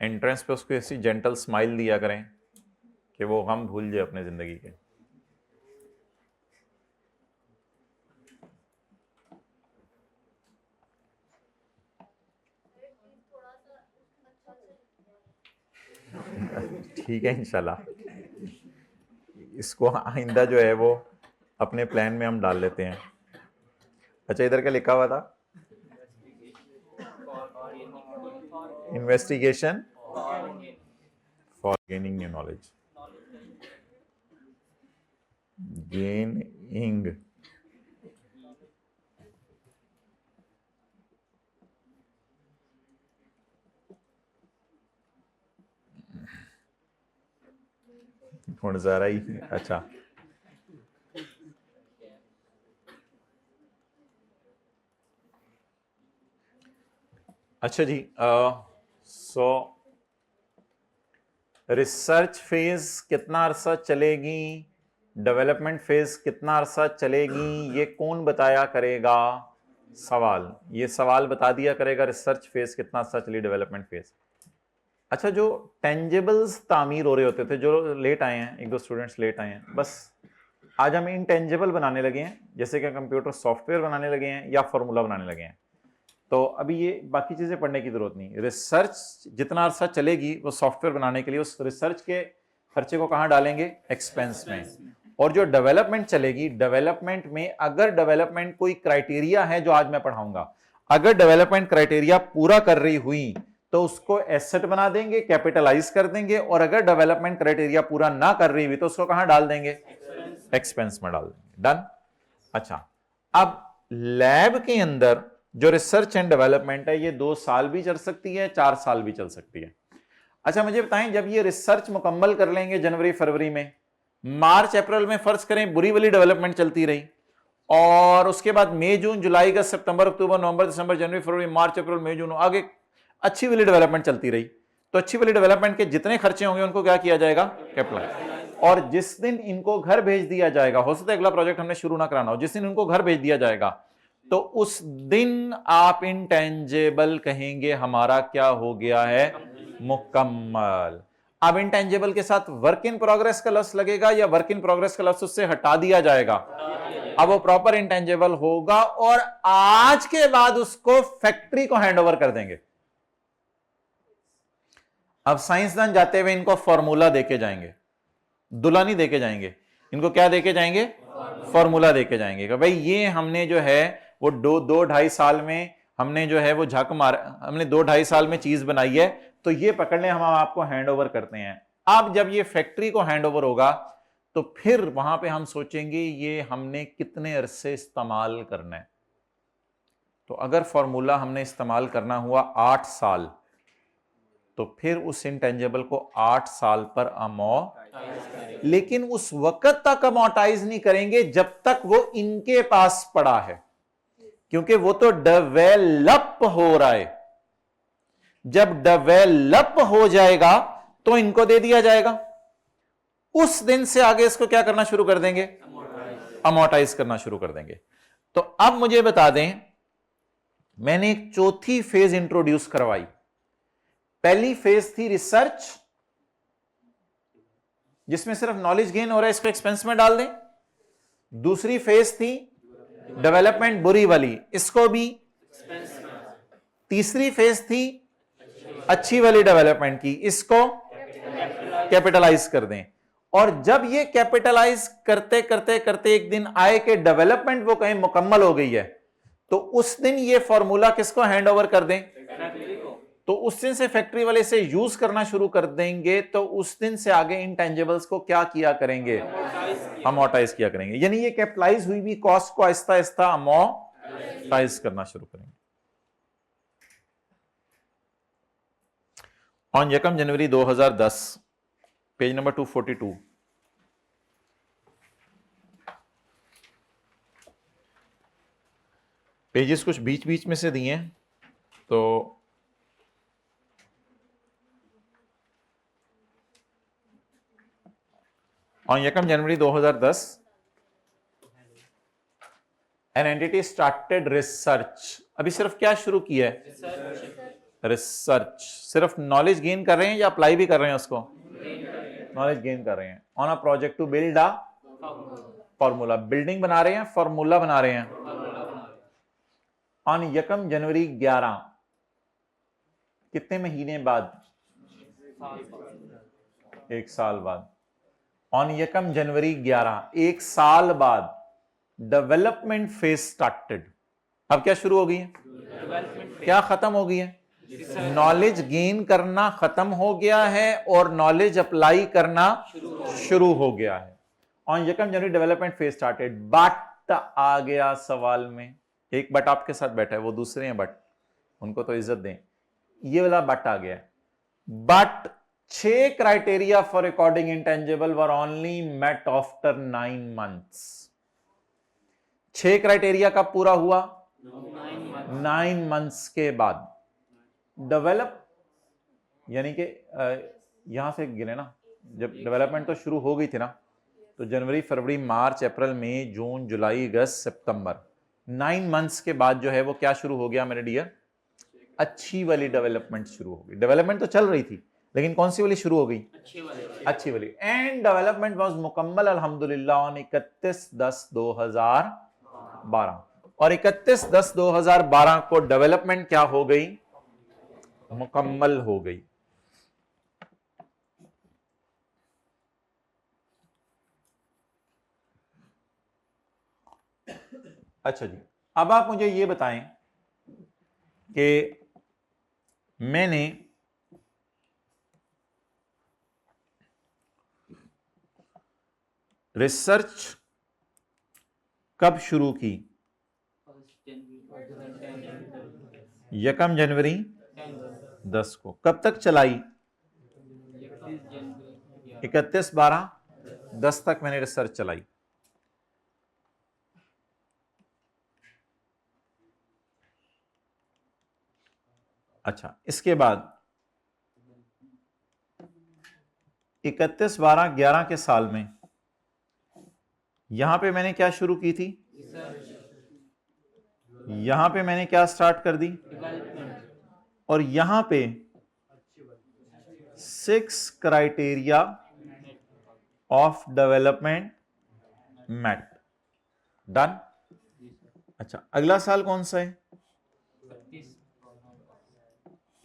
एंट्रेंस पे उसको ऐसी जेंटल स्माइल दिया करें कि वो गम भूल जाए अपने जिंदगी के। ठीक है इंशाल्लाह, इसको आइंदा जो है वो अपने प्लान में हम डाल लेते हैं। अच्छा, इधर क्या लिखा हुआ था? Investigation for gaining new knowledge. Gaining ज़रा ही। अच्छा, अच्छा जी। सो रिसर्च फेज कितना अरसा चलेगी, डेवलपमेंट फेज कितना अरसा चलेगी, ये कौन बताया करेगा? सवाल, ये सवाल बता दिया करेगा रिसर्च फेज कितना अरसा चली, डेवलपमेंट फेज। अच्छा, जो टेंजिबल्स तामीर हो रहे होते थे, जो लेट आए हैं, एक दो स्टूडेंट्स लेट आए हैं, बस आज हम इंटेंजिबल बनाने लगे हैं, जैसे कि कंप्यूटर सॉफ्टवेयर बनाने लगे हैं या फॉर्मूला बनाने लगे हैं। तो अभी ये बाकी चीजें पढ़ने की जरूरत नहीं। रिसर्च जितना अरसा चलेगी वो सॉफ्टवेयर बनाने के लिए, उस रिसर्च के खर्चे को कहां डालेंगे? एक्सपेंस में। और जो डेवलपमेंट चलेगी, डेवलपमेंट में अगर डेवलपमेंट कोई क्राइटेरिया है जो आज मैं पढ़ाऊंगा, अगर डेवलपमेंट क्राइटेरिया पूरा कर रही हुई तो उसको एसेट बना देंगे, कैपिटलाइज कर देंगे। और अगर डेवलपमेंट क्राइटेरिया पूरा ना कर रही हुई तो उसको कहां डाल देंगे? एक्सपेंस में डाल देंगे। डन। अच्छा, अब लैब के अंदर जो रिसर्च एंड डेवलपमेंट है ये 2 साल भी चल सकती है, 4 साल भी चल सकती है। अच्छा, मुझे बताएं, जब ये रिसर्च मुकम्मल कर लेंगे जनवरी फरवरी में, मार्च अप्रैल में फर्ज करें बुरी वाली डेवलपमेंट चलती रही, और उसके बाद मई जून जुलाई अगस्त सितंबर अक्टूबर नवंबर दिसंबर जनवरी फरवरी मार्च अप्रैल मई जून आगे अच्छी वाली डेवलपमेंट चलती रही, तो अच्छी वाली डेवलपमेंट के जितने खर्चे होंगे उनको क्या किया जाएगा? कैपिटलाइज। और जिस दिन इनको घर भेज दिया जाएगा, हो सकता है अगला प्रोजेक्ट हमने शुरू ना कराना हो, जिस दिन इनको घर भेज दिया जाएगा तो उस दिन आप इंटेंजेबल कहेंगे हमारा क्या हो गया है? मुकम्मल। अब इंटेंजेबल के साथ वर्क इन प्रोग्रेस का लफ्ज लगेगा या वर्क इन प्रोग्रेस का लफ्ज उससे हटा दिया जाएगा? अब वो प्रॉपर इंटेंजेबल होगा और आज के बाद उसको फैक्ट्री को हैंडओवर कर देंगे। अब साइंसदान जाते हुए इनको फॉर्मूला देके जाएंगे, दुल्हनी देके जाएंगे। इनको क्या देके जाएंगे? फॉर्मूला देके जाएंगे कि भाई ये हमने जो है वो 2-2.5 साल में हमने जो है वो झक मार, हमने 2-2.5 साल में चीज बनाई है, तो ये पकड़ लें, हम आपको हैंड ओवर करते हैं। अब जब ये फैक्ट्री को हैंड ओवर होगा तो फिर वहां पे हम सोचेंगे ये हमने कितने अरसे इस्तेमाल करना है। तो अगर फॉर्मूला हमने इस्तेमाल करना हुआ 8 साल, तो फिर उस इंटेंजेबल को 8 साल पर अमोर्टाइज, लेकिन उस वक्त तक अमोर्टाइज नहीं करेंगे जब तक वो इनके पास पड़ा है, क्योंकि वो तो डेवलप हो रहा है। जब डेवलप हो जाएगा तो इनको दे दिया जाएगा, उस दिन से आगे इसको क्या करना शुरू कर देंगे? अमोर्टाइज करना शुरू कर देंगे। तो अब मुझे बता दें, मैंने एक चौथी फेज इंट्रोड्यूस करवाई। पहली फेज थी रिसर्च, जिसमें सिर्फ नॉलेज गेन हो रहा है, इसको एक्सपेंस में डाल दें। दूसरी फेज थी डेवलपमेंट बुरी वाली, इसको भी। तीसरी फेज थी अच्छी वाली डेवलपमेंट की, इसको कैपिटलाइज कर दें। और जब ये कैपिटलाइज करते करते करते एक दिन आए कि डेवलपमेंट वो कहीं मुकम्मल हो गई है, तो उस दिन ये फॉर्मूला किसको हैंड ओवर कर दें? तो उस दिन से फैक्ट्री वाले से यूज करना शुरू कर देंगे, तो उस दिन से आगे इंटेंजिबल्स को क्या किया करेंगे? अमोर्टाइज किया करेंगे। यानी ये कैपिटलाइज हुई भी कॉस्ट को आहिस्ता आहिस्ता अमोर्टाइज करना शुरू करेंगे। On 1 January 2010, page number 242, pages कुछ बीच बीच में से दिए हैं, तो on 1 January 2010 an entity started research. अभी सिर्फ क्या शुरू किया है? रिसर्च। सिर्फ नॉलेज गेन कर रहे हैं या अप्लाई भी कर रहे हैं उसको? नॉलेज गेन कर रहे हैं। On a project to build a formula. Building बना रहे हैं, फॉर्मूला बना रहे हैं। ऑन 1 जनवरी 11, कितने महीने बाद? 1 साल बाद। ऑन 1 जनवरी 11, 1 साल बाद डेवलपमेंट फेज स्टार्टेड। अब क्या शुरू हो गई है? क्या खत्म हो गई है? नॉलेज गेन करना खत्म हो गया है और नॉलेज अप्लाई करना शुरू हो गया है। On 1 January development phase started. But आ गया सवाल में, एक बट आपके साथ बैठा है, वो दूसरे हैं बट, उनको तो इज्जत दें। ये वाला बट आ गया। But 6 criteria for recording intangible were only met after 9 months. 6 criteria कब पूरा हुआ? 9 मंथ्स के बाद। डेवलप यानी कि यहां से गिने ना, जब डेवलपमेंट तो शुरू हो गई थी ना, तो जनवरी, फरवरी, मार्च, अप्रैल, मई, जून, जुलाई, अगस्त, सितंबर, 9 मंथ्स के बाद जो है वो क्या शुरू हो गया मेरे डियर? अच्छी वाली डेवलपमेंट शुरू हो गई। डेवलपमेंट तो चल रही थी, लेकिन कौन सी वाली शुरू हो गई? अच्छी वाली। एंड डेवलपमेंट वाज मुकम्मल अल्हम्दुलिल्लाह ऑन 31/10/2012। और 31/10/2012 को डेवलपमेंट क्या हो गई? मुकम्मल हो गई। अच्छा जी, अब आप मुझे ये बताएं कि मैंने रिसर्च कब शुरू की? 1 जनवरी 10 को। कब तक चलाई? 31/12/10 तक मैंने रिसर्च चलाई। अच्छा, इसके बाद 31/12/11 के साल में यहां पे मैंने क्या शुरू की थी? यहां पे मैंने क्या स्टार्ट कर दी? और यहां पे 6 criteria of development met. Done. अच्छा, अगला साल कौन सा है?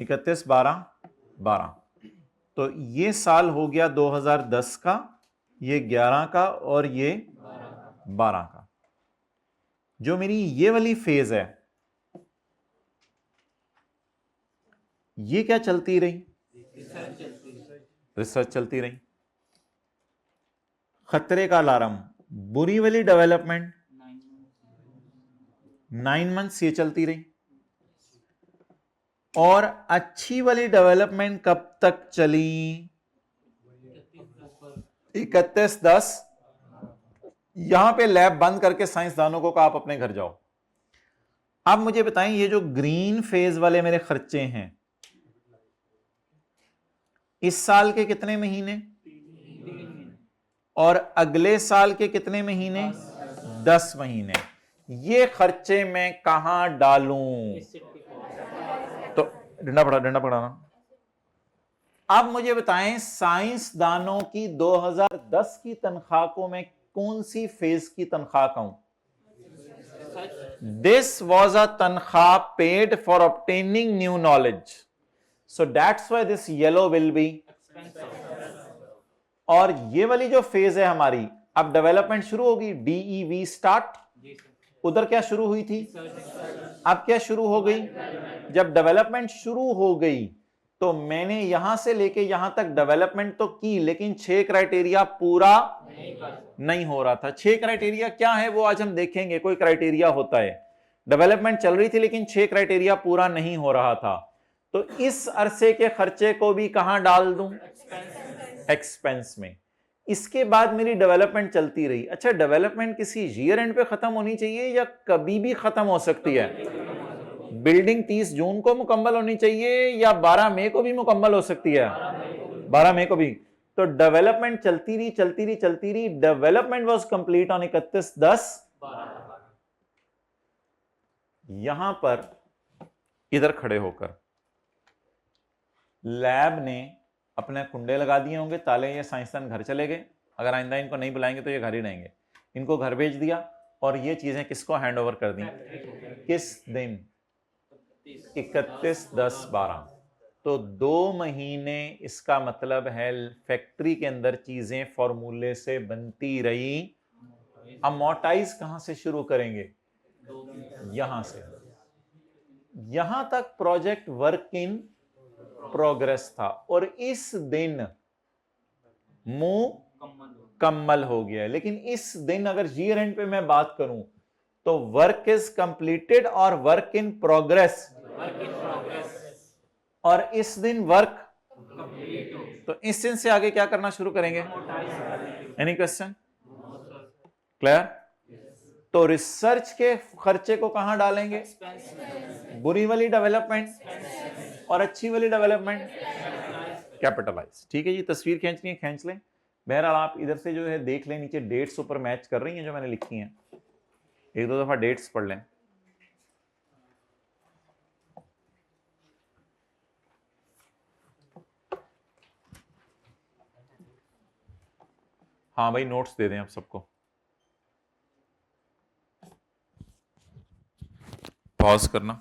31/12/12। तो ये साल हो गया 2010 का, ये 11 का और ये 12 का। जो मेरी ये वाली फेज है, ये क्या चलती रही? रिसर्च चलती रही। खतरे का अलार्म, बुरी वाली डेवलपमेंट 9 मंथ्स ये चलती रही। और अच्छी वाली डेवलपमेंट कब तक चली? 31/10। यहां पे लैब बंद करके साइंसदानों को कहा आप अपने घर जाओ। अब मुझे बताएं, ये जो ग्रीन फेज वाले मेरे खर्चे हैं, इस साल के कितने महीने और अगले साल के कितने महीने? 10 महीने, ये खर्चे मैं कहां डालूं? तो डंडा पढ़ाना। अब मुझे बताएं, साइंसदानों की 2010 की तनख्वाह को मैं कौन सी फेज की तनख्वाह कहूं? दिस वॉज अ तनख्वाह paid for obtaining new knowledge, so that's why this yellow will be. और ये वाली जो फेज है हमारी, अब डेवलपमेंट शुरू होगी, DEV स्टार्ट। उधर क्या शुरू हुई थी? अब क्या शुरू हो गई? जब डेवलपमेंट शुरू हो गई तो मैंने यहां से लेके यहां तक डेवलपमेंट तो की, लेकिन 6 क्राइटेरिया पूरा नहीं हो रहा था। 6 क्राइटेरिया क्या है वो आज हम देखेंगे। कोई क्राइटेरिया होता है, डेवलपमेंट चल रही थी लेकिन 6 क्राइटेरिया पूरा नहीं हो रहा था, तो इस अरसे के खर्चे को भी कहां डाल दूं? एक्सपेंस में। इसके बाद मेरी डेवलपमेंट चलती रही। अच्छा, डेवलपमेंट किसी ईयर एंड पे खत्म होनी चाहिए या कभी भी खत्म हो सकती है? बिल्डिंग 30 जून को मुकम्मल होनी चाहिए या 12 मई को भी मुकम्मल हो सकती है? 12 मई को भी। तो डेवलपमेंट चलती रही। Development was complete on 31/10। यहां पर इधर खड़े होकर लैब ने अपने कुंडे लगा दिए होंगे, ताले, ये साइंसदान घर चले गए। अगर आइंदा इनको नहीं बुलाएंगे तो ये घर ही रहेंगे। इनको घर भेज दिया और ये चीजें किसको हैंड ओवर कर दी? किस दिन? 31/10/12। तो 2 महीने इसका मतलब है फैक्ट्री के अंदर चीजें फॉर्मूले से बनती रही। अमोर्टाइज कहां से शुरू करेंगे? यहां से। यहां तक प्रोजेक्ट वर्क इन प्रोग्रेस था और इस दिन मुकम्मल हो गया। लेकिन इस दिन अगर ईयर एंड पे मैं बात करूं तो वर्क इज कंप्लीटेड और वर्क इन प्रोग्रेस, और इस दिन वर्क। तो इस दिन से आगे क्या करना शुरू करेंगे? Any question? क्लियर? तो रिसर्च के खर्चे को कहां डालेंगे? बुरी वाली डेवलपमेंट और अच्छी वाली डेवलपमेंट कैपिटलाइज। ठीक है जी, तस्वीर खींचनी है खींच लें। बहरहाल आप इधर से जो है देख लें, नीचे डेट्स ऊपर मैच कर रही हैं जो मैंने लिखी हैं, एक दो दफा डेट्स पढ़ लें। हाँ भाई, नोट्स दे दें आप सबको। पॉज करना।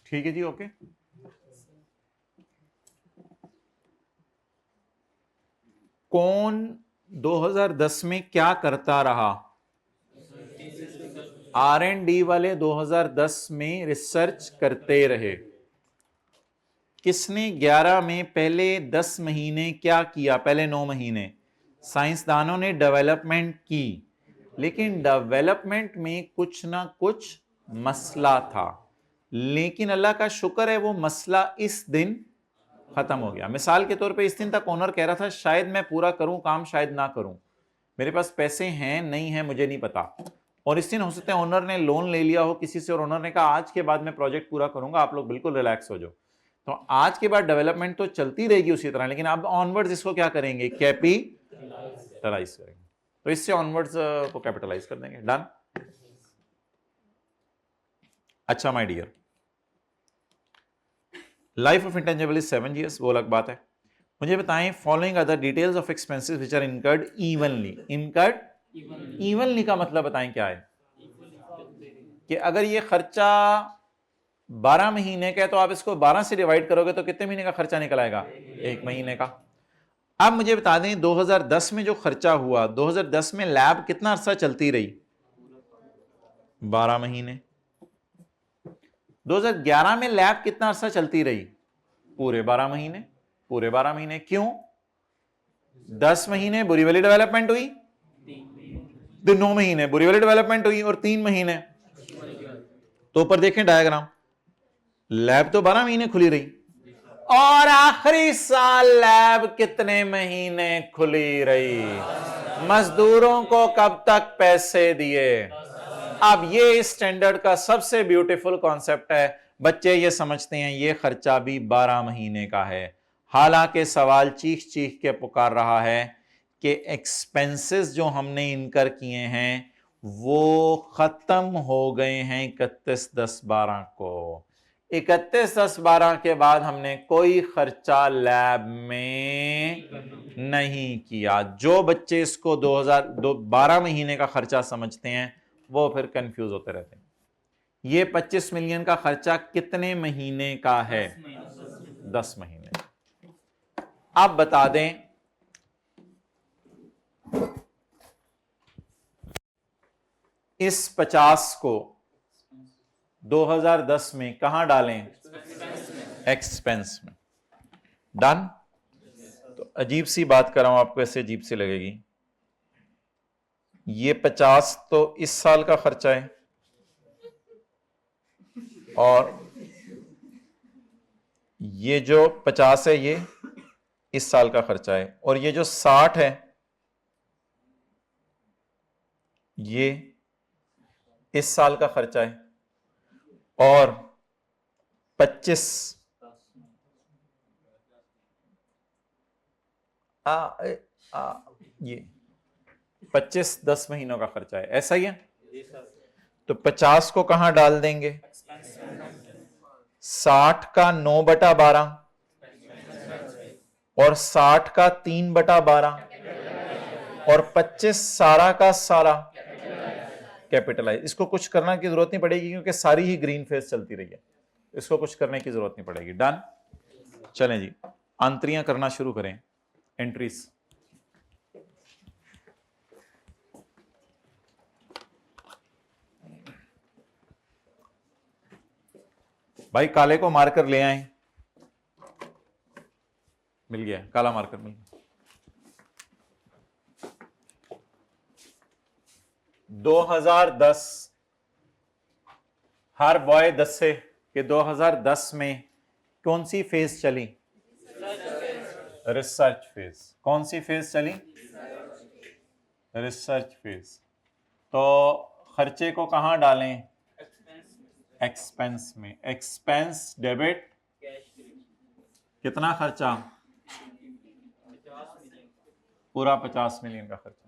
ठीक है जी, ओके। कौन 2010 में क्या करता रहा? R&D वाले 2010 में रिसर्च करते रहे। किसने 11 में पहले 10 महीने क्या किया? पहले 9 महीने साइंसदानों ने डेवलपमेंट की, लेकिन डेवलपमेंट में कुछ ना कुछ मसला था, लेकिन अल्लाह का शुक्र है वो मसला इस दिन खत्म हो गया। मिसाल के तौर पे इस दिन तक ओनर कह रहा था शायद मैं पूरा करूं काम, शायद ना करूं, मेरे पास पैसे हैं नहीं है मुझे नहीं पता, और इस दिन हो सकता है ओनर ने लोन ले लिया हो किसी से और ओनर ने कहा आज के बाद मैं प्रोजेक्ट पूरा करूंगा, आप लोग बिल्कुल रिलैक्स हो जाओ। तो आज के बाद डेवलपमेंट तो चलती रहेगी उसी तरह, लेकिन अब ऑनवर्ड्स इसको क्या करेंगे? कैपिटलाइज कैपिटलाइज करेंगे, तो इससे ऑनवर्ड्स को कैपिटलाइज कर देंगे। डन। अच्छा my dear, life of intangible is 7 years, वो अलग बात है। मुझे बताएं, following other details of expenses which are incurred evenly. Incurred evenly का मतलब बताएं क्या है, कि अगर ये खर्चा 12 महीने का है तो आप इसको 12 से डिवाइड करोगे तो कितने महीने का खर्चा निकल आएगा, 1 महीने का। अब मुझे बता दें 2010 में जो खर्चा हुआ, 2010 में लैब कितना अरसा चलती रही, 12 महीने। 2011 में लैब कितना अरसा चलती रही, पूरे 12 महीने। पूरे 12 महीने क्यों, 10 महीने बुरी वाली डेवलपमेंट हुई, 9 महीने बुरी वाली डेवलपमेंट हुई और 3 महीने। तो ऊपर देखें डायग्राम, लैब तो 12 महीने खुली रही और आखिरी साल लैब कितने महीने खुली रही, मजदूरों को कब तक पैसे दिए। अब ये स्टैंडर्ड का सबसे ब्यूटीफुल कॉन्सेप्ट है, बच्चे ये समझते हैं ये खर्चा भी 12 महीने का है। हालांकि सवाल चीख चीख के पुकार रहा है कि एक्सपेंसेस जो हमने इनकर किए हैं वो खत्म हो गए हैं 31/10/12 को। 31/10/12 के बाद हमने कोई खर्चा लैब में नहीं किया। जो बच्चे इसको 2012 महीने का खर्चा समझते हैं वो फिर कंफ्यूज होते रहते हैं। ये 25 मिलियन का खर्चा कितने महीने का है, 10 महीने। अब बता दें इस 50 को 2010 में कहां डालें, एक्सपेंस में। डन। तो अजीब सी बात कर रहा हूं आपको, ऐसे अजीब सी लगेगी। ये 50 तो इस साल का खर्चा है और ये जो 50 है ये इस साल का खर्चा है, और ये जो 60 है ये इस साल का खर्चा है, और 25 ये 25 10 महीनों का खर्चा है, ऐसा ही है। तो 50 को कहां डाल देंगे, 60 का 9/12 और 60 का 3/12 और 25 सारा का सारा कैपिटलाइज। इसको कुछ करने की जरूरत नहीं पड़ेगी क्योंकि सारी ही ग्रीन फेज चलती रही है, इसको कुछ करने की जरूरत नहीं पड़ेगी। डन। चलें जी, आंतरियां करना शुरू करें, एंट्रीज। भाई काले को मार्कर ले आए, मिल गया काला मार्कर मिल गया। 2010 हर बॉय 10 से कि 2010 में कौन सी फेज चली, रिसर्च फेज। कौन सी फेज चली, रिसर्च फेज। तो खर्चे को कहां डालें, एक्सपेंस में। एक्सपेंस डेबिट कितना खर्चा, पूरा 50 मिलियन का खर्चा।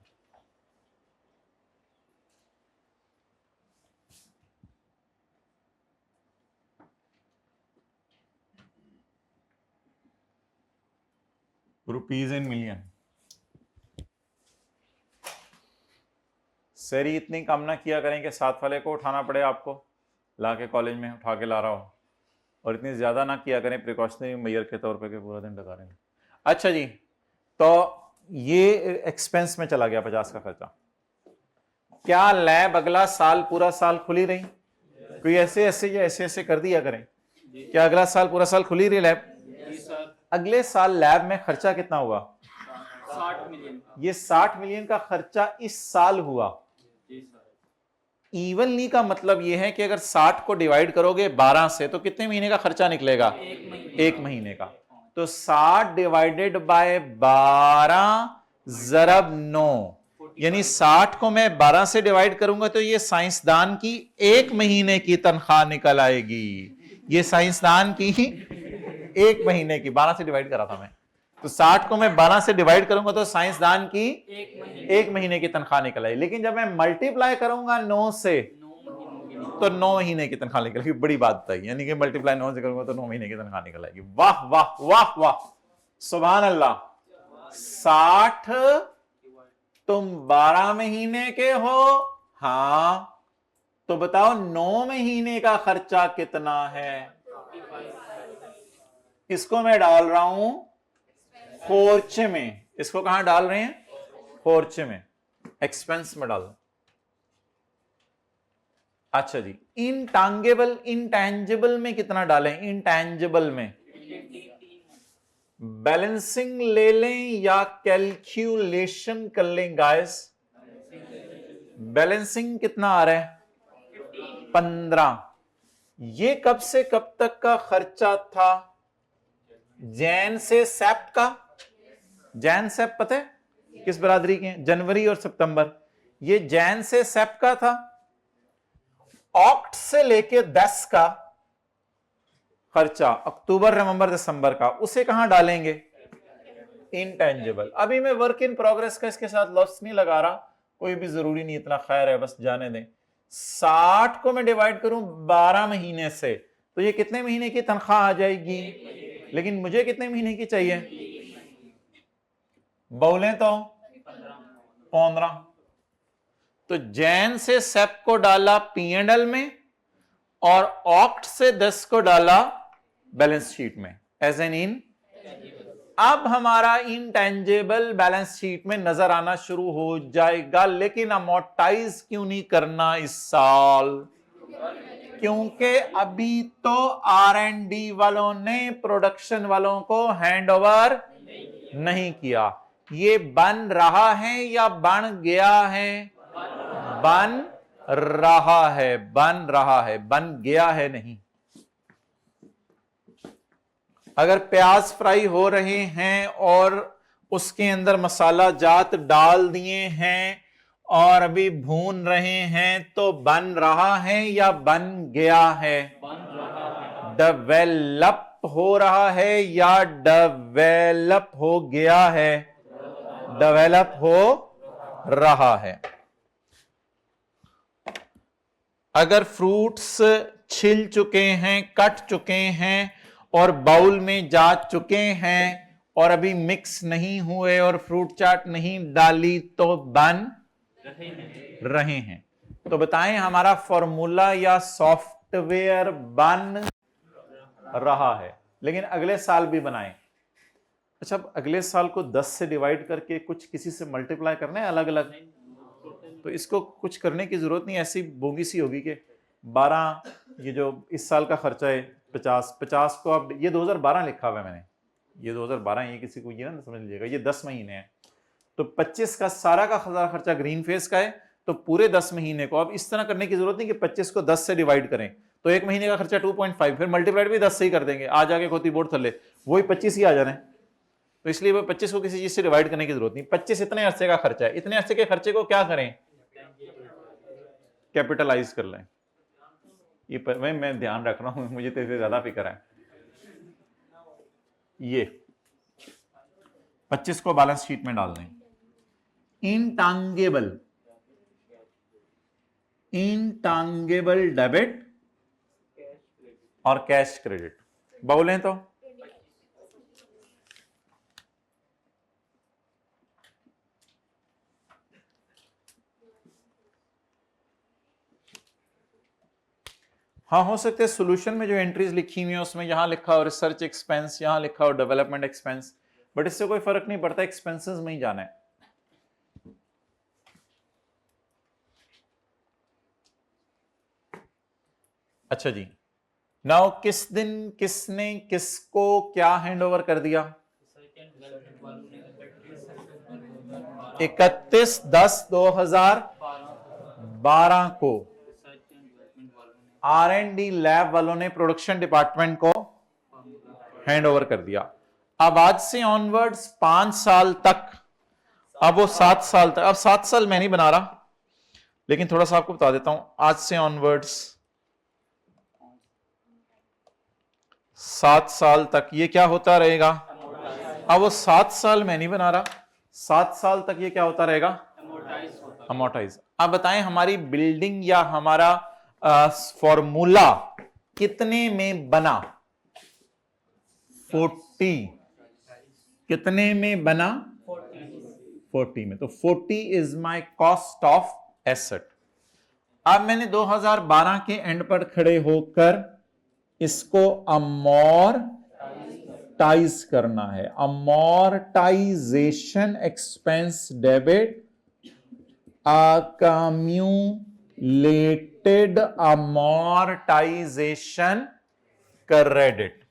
Rupees in million. सरी इतनी कम ना किया करें कि साथ वाले को उठाना पड़े, आपको ला के कॉलेज में उठा के ला रहा हो, और इतनी ज्यादा ना किया करें प्रिकॉशनरी मेजर के तौर पे कि पूरा दिन लगा रहे हैं। अच्छा जी, तो ये एक्सपेंस में चला गया 50 का खर्चा। क्या लैब अगला साल पूरा साल खुली रही, कोई ऐसे ऐसे या ऐसे ऐसे कर दिया करें, क्या अगला साल पूरा साल खुली रही लैब? अगले साल लैब में खर्चा कितना हुआ, 60 मिलियन। ये 60 मिलियन का खर्चा इस साल हुआ। इवनली का मतलब यह है कि अगर 60 को डिवाइड करोगे 12 से तो कितने महीने का खर्चा निकलेगा, एक महीने का। तो 60 डिवाइडेड बाय 12 ज़रब 9, यानी 60 को मैं 12 से डिवाइड करूंगा तो ये साइंसदान की एक महीने की तनख्वाह निकल आएगी। ये साइंसदान की 1 महीने की, 12 से डिवाइड करा था मैं, तो 60 को मैं 12 से डिवाइड करूंगा तो साइंसदान की एक 1 महीने की तनख्वाह निकल आई। लेकिन जब मैं मल्टीप्लाई करूंगा 9 से तो 9 महीने की तनख्वाह निकलेगी। बड़ी बात बताई, यानी कि मल्टीप्लाई 9 से करूंगा तो 9 महीने की तनख्वाह निकल आएगी। वाह वाह वाह वाह, सुभान अल्लाह। 60 तुम 12 महीने के हो, हाँ, तो बताओ 9 महीने का खर्चा कितना है। इसको मैं डाल रहा हूं खर्चे में। इसको कहां डाल रहे हैं? खर्चे में, एक्सपेंस में डाल दो। अच्छा जी, इनटांगेबल इंटेंजिबल में कितना डालें? इंटेंजिबल में बैलेंसिंग ले लें या कैलकुलेशन कर लें गाइस? बैलेंसिंग कितना आ रहा है? 15। ये कब से कब तक का खर्चा था? जैन से सेप्ट का। जैन सेप्ट पता है किस बरादरी के हैं? जनवरी और सितंबर। ये जैन से सेप्ट का था। ऑक्ट से लेके 10 का खर्चा, अक्टूबर नवंबर दिसंबर का, उसे कहां डालेंगे? इंटेंजिबल। अभी मैं वर्क इन प्रोग्रेस का इसके साथ लफ्ज नहीं लगा रहा, कोई भी जरूरी नहीं, इतना खैर है, बस जाने दें। 60 को मैं डिवाइड करूं 12 महीने से तो ये कितने महीने की तनख्वाह आ जाएगी? लेकिन मुझे कितने महीने की चाहिए? बोले तो 15। तो जैन से सेप को डाला P&L में और ऑक्ट से 10 को डाला बैलेंस शीट में एज एन इन। अब हमारा इनटेंजेबल बैलेंस शीट में नजर आना शुरू हो जाएगा। लेकिन अमोर्टाइज क्यों नहीं करना इस साल? क्योंकि अभी तो R&D वालों ने प्रोडक्शन वालों को हैंडओवर नहीं किया। ये बन रहा है या बन गया है? बन रहा है, बन रहा है, बन गया है नहीं। अगर प्याज फ्राई हो रहे हैं और उसके अंदर मसाला जात डाल दिए हैं और अभी भून रहे हैं तो बन रहा है या बन गया है? डेवलप हो रहा है या डेवलप हो गया है? डेवलप हो रहा है। अगर फ्रूट्स छिल चुके हैं, कट चुके हैं और बाउल में जा चुके हैं और अभी मिक्स नहीं हुए और फ्रूट चाट नहीं डाली तो बन रहे हैं। तो बताएं हमारा फॉर्मूला या सॉफ्टवेयर बन रहा है, लेकिन अगले साल भी बनाएं। अच्छा, अब अगले साल को 10 से डिवाइड करके कुछ किसी से मल्टीप्लाई करना है अलग अलग, तो इसको कुछ करने की जरूरत नहीं, ऐसी बोगी सी होगी कि 12, ये जो इस साल का खर्चा है 50 को अब ये 2012 लिखा हुआ है मैंने, ये 2012, ये किसी को ये ना समझ लीजिएगा, ये 10 महीने हैं तो 25 का सारा का खर्चा ग्रीन फेस का है, तो पूरे 10 महीने को अब इस तरह करने की जरूरत नहीं कि 25 को 10 से डिवाइड करें तो एक महीने का खर्चा 2.5, फिर मल्टीप्लाइड भी 10 से ही कर देंगे, आ जाके खोती बोर्ड थले वही 25 ही आ जाने। तो इसलिए वो 25 को किसी चीज से डिवाइड करने की जरूरत नहीं। 25 इतने अरसे का खर्चा है, इतने अरसे के खर्चे को क्या करें? कैपिटलाइज कर लें। ये पर मैं ध्यान रख रहा हूं, मुझे तो इससे ज्यादा फिक्र है। ये 25 को बैलेंस शीट में डाल दें। इनटांगेबल डेबिट और कैश क्रेडिट बोलें तो हाँ, हो सकते हैं सोल्यूशन में जो एंट्रीज लिखी हुई है उसमें यहां लिखा हो रिसर्च एक्सपेंस, यहां लिखा हो डेवलपमेंट एक्सपेंस, बट इससे कोई फर्क नहीं पड़ता, एक्सपेंसेस में ही जाना है। अच्छा जी, नाउ किस दिन किसने किसको क्या हैंडओवर कर दिया? 31/10/2012 को R&D लैब वालों ने प्रोडक्शन डिपार्टमेंट को हैंडओवर कर दिया। अब आज से ऑनवर्ड्स 5 साल तक, अब वो 7 साल तक, अब 7 साल मैं नहीं बना रहा लेकिन थोड़ा सा आपको बता देता हूं, आज से ऑनवर्ड्स 7 साल तक ये क्या होता रहेगा? अब वो 7 साल मैं नहीं बना रहा, 7 साल तक ये क्या होता रहेगा, अमोर्टाइज होता अमोर्टाइज। अब बताएं हमारी बिल्डिंग या हमारा फॉर्मूला कितने में बना, 40 कितने में बना, 40 में। तो 40 is my cost of asset. अब मैंने 2012 के एंड पर खड़े होकर इसको अमोर्टाइज करना है। Amortisation expense debit, accumulated amortization credit.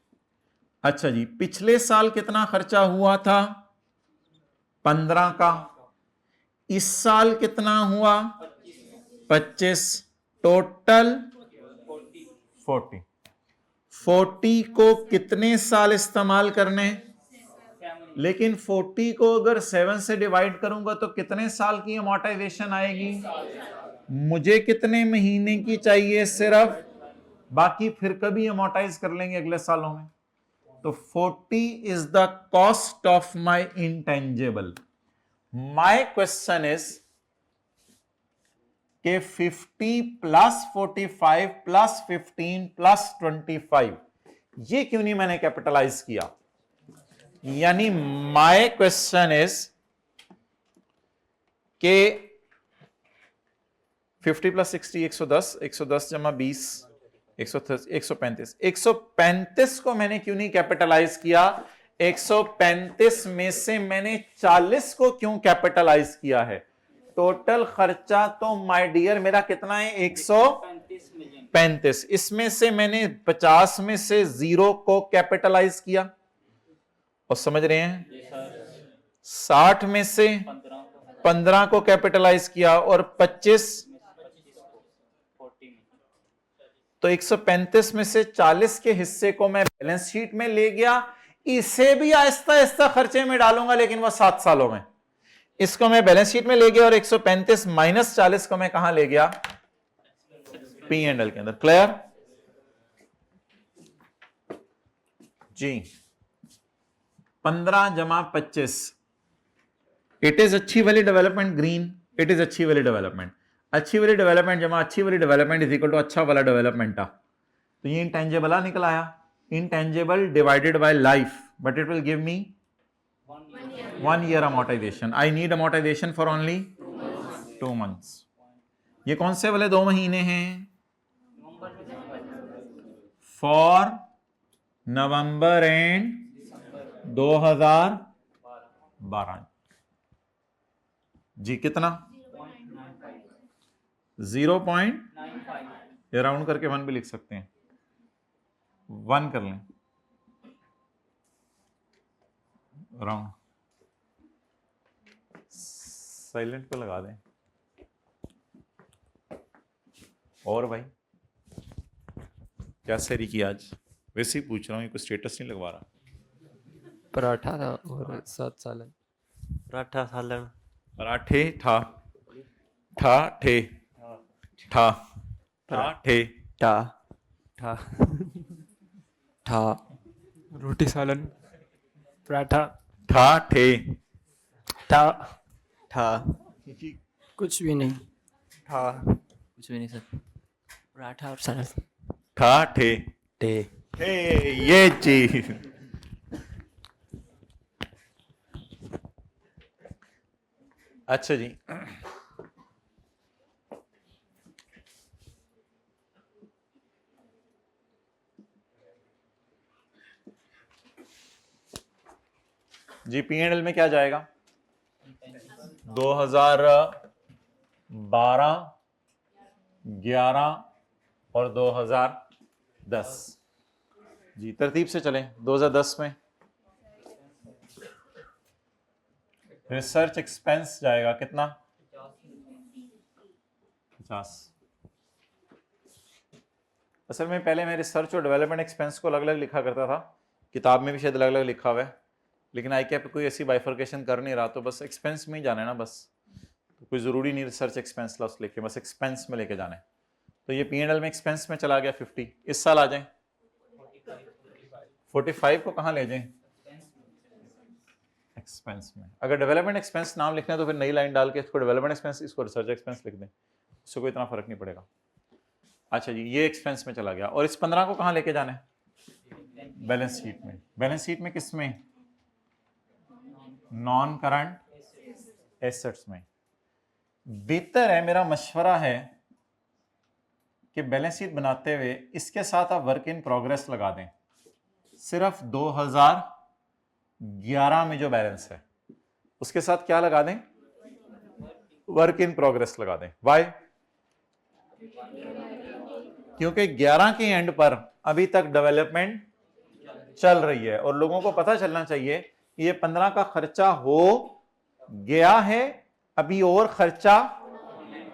अच्छा जी, पिछले साल कितना खर्चा हुआ था, 15 का। इस साल कितना हुआ, 25। टोटल 40। 40 को कितने साल इस्तेमाल करने, लेकिन 40 को अगर 7 से डिवाइड करूंगा तो कितने साल की अमोर्टाइजेशन आएगी, मुझे कितने महीने की चाहिए, सिर्फ, बाकी फिर कभी अमोर्टाइज कर लेंगे अगले सालों में। तो 40 is the cost of my intangible. My question is के 50 प्लस 45 प्लस 15 प्लस 25 ये क्यों नहीं मैंने कैपिटलाइज किया। यानी माय क्वेश्चन इज के 50 प्लस 60 110, 110 जमा 20 135। 135 को मैंने क्यों नहीं कैपिटलाइज किया, 135 में से मैंने 40 को क्यों कैपिटलाइज किया है। टोटल खर्चा तो माय डियर मेरा कितना है, 135। इसमें से मैंने 50 में से 0 को कैपिटलाइज किया, और समझ रहे हैं, 60 में से 15 को कैपिटलाइज किया, और 25, तो 135 में से 40 के हिस्से को मैं बैलेंस शीट में ले गया। इसे भी आहिस्ता आहिस्ता खर्चे में डालूंगा, लेकिन वह 7 सालों में। इसको मैं बैलेंस शीट में ले गया, और 135 माइनस 40 को मैं कहां ले गया, पी एंड एल के अंदर। क्लियर जी। 15 जमा 25, इट इज अच्छी वाली डेवलपमेंट, ग्रीन, इट इज अच्छी वाली डेवलपमेंट। अच्छी वाली डेवलपमेंट जमा अच्छी वाली डेवलपमेंट इज इक्वल टू अच्छा वाला डेवलपमेंट था। तो ये इंटेंजिबल निकल आया, intangible divided by life, but it will give me 1 year amortization. I need amortization for only 2 months. ये कौन से वाले 2 महीने हैं, फॉर नवंबर एंड 2012 जी। कितना, 0.95, राउंड करके 1 भी लिख सकते हैं, 1 कर लें राउंड, साइलेंट पे लगा दें। और भाई क्या सैरी की आज, वैसे ही पूछ रहा हूँ, कोई स्टेटस नहीं लगवा रहा। पराठा था और 7 सालन। पराठा सालन, पराठे ठा ठा ठे ठा ठा ठे टा ठा ठा रोटी सालन, पराठा, ठा ठे टा, ठा कुछ भी नहीं, ठा कुछ भी नहीं सर। पराठा और सालन। ठा ठे टे हे, ये चीज। अच्छा जी, जी पी एंड एल में क्या जाएगा, 2012, 11 और 2010 जी। तरतीब से चलें। 2010 में रिसर्च एक्सपेंस जाएगा कितना, 50। असल में पहले मैं रिसर्च और डेवलपमेंट एक्सपेंस को अलग अलग लिखा करता था, किताब में भी शायद अलग अलग लिखा हुआ है, लेकिन आई कैप कोई ऐसी बाइफर्केशन कर नहीं रहा, तो बस एक्सपेंस में ही जाना है ना, बस तो कोई ज़रूरी नहीं रिसर्च एक्सपेंस लॉस लेके, बस एक्सपेंस में लेके जाना है। तो ये P&L में एक्सपेंस में चला गया 50। इस साल आ जाए 45 को कहाँ ले जाएं, एक्सपेंस में। अगर डेवलपमेंट एक्सपेंस नाम लिखना है तो फिर नई लाइन डाल के इसको डेवलपमेंट एक्सपेंस, इसको रिसर्च एक्सपेंस लिख दें, उससे कोई इतना फर्क नहीं पड़ेगा। अच्छा जी, ये एक्सपेंस में चला गया। और इस 15 को कहाँ लेके जाना है? बैलेंस शीट में। बैलेंस शीट में किस में? नॉन करंट एसेट्स में। बेहतर है, मेरा मशवरा है कि बैलेंस शीट बनाते हुए इसके साथ आप वर्क इन प्रोग्रेस लगा दें। सिर्फ 2011 में जो बैलेंस है उसके साथ क्या लगा दें? वर्क इन प्रोग्रेस लगा दें। वाई? क्योंकि 11 के एंड पर अभी तक डेवलपमेंट चल रही है और लोगों को पता चलना चाहिए कि ये 15 का खर्चा हो गया है, अभी और खर्चा,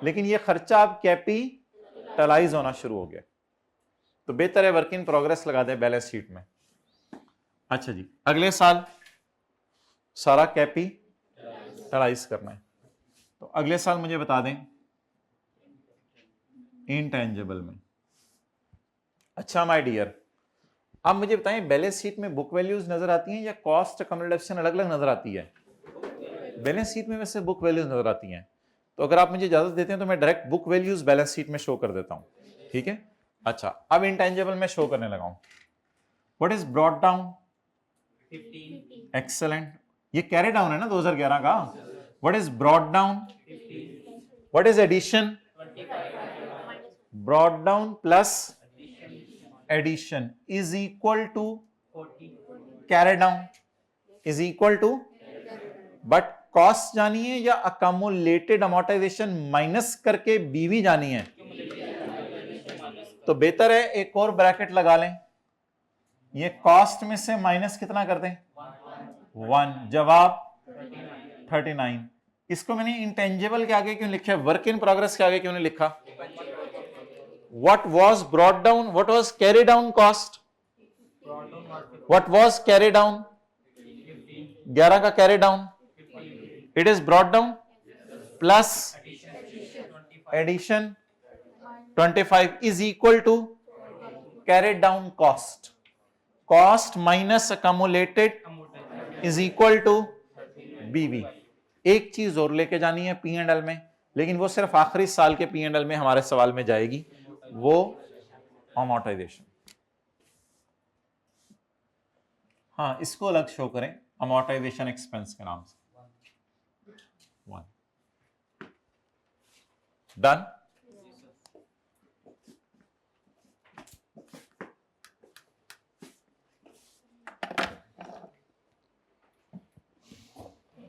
लेकिन ये खर्चा अब कैपिटलाइज होना शुरू हो गया। तो बेहतर है वर्क इन प्रोग्रेस लगा दें बैलेंस शीट में। अच्छा जी, अगले साल सारा कैपिटलाइज करना है, तो अगले साल मुझे बता दें इंटेंजिबल में। अच्छा माय डियर, अब मुझे बताएं बैलेंस शीट में बुक वैल्यूज नजर आती हैं या कॉस्ट अकोमोडेशन अलग अलग नजर आती है? बैलेंस शीट में वैसे बुक वैल्यूज नजर आती हैं, तो अगर आप मुझे इजाजत देते हैं तो मैं direct book values balance sheet में शो कर देता हूं, ठीक है? अच्छा, अब इंटेंजिबल में शो करने लगा हूं। What is brought down? 15 excellent. ये कैरी डाउन है ना 2011 का। What is brought down? What is addition? Brought down plus addition is equal to 40 carry down is equal to, but cost जानी है या अकमुलेटेड अमोर्टाइजेशन माइनस करके बीवी जानी है? तो बेहतर है एक और ब्रैकेट लगा लें, ये कॉस्ट में से माइनस कितना कर दें? 1। जवाब 39। इसको मैंने इंटेंजिबल के आगे क्यों लिखा है, वर्क इन प्रोग्रेस के आगे क्यों नहीं लिखा? What was brought down? What was carried down cost? What was carried down? 11 का carried down. It is brought down plus addition 25 is equal to carried down cost. Cost minus accumulated is equal to BV. एक चीज और लेके जानी है P&L में, लेकिन वो सिर्फ आखिरी साल के P&L में हमारे सवाल में जाएगी, वो अमोर्टाइजेशन। हाँ, इसको अलग शो करें अमोर्टाइजेशन एक्सपेंस के नाम से। 1 डन।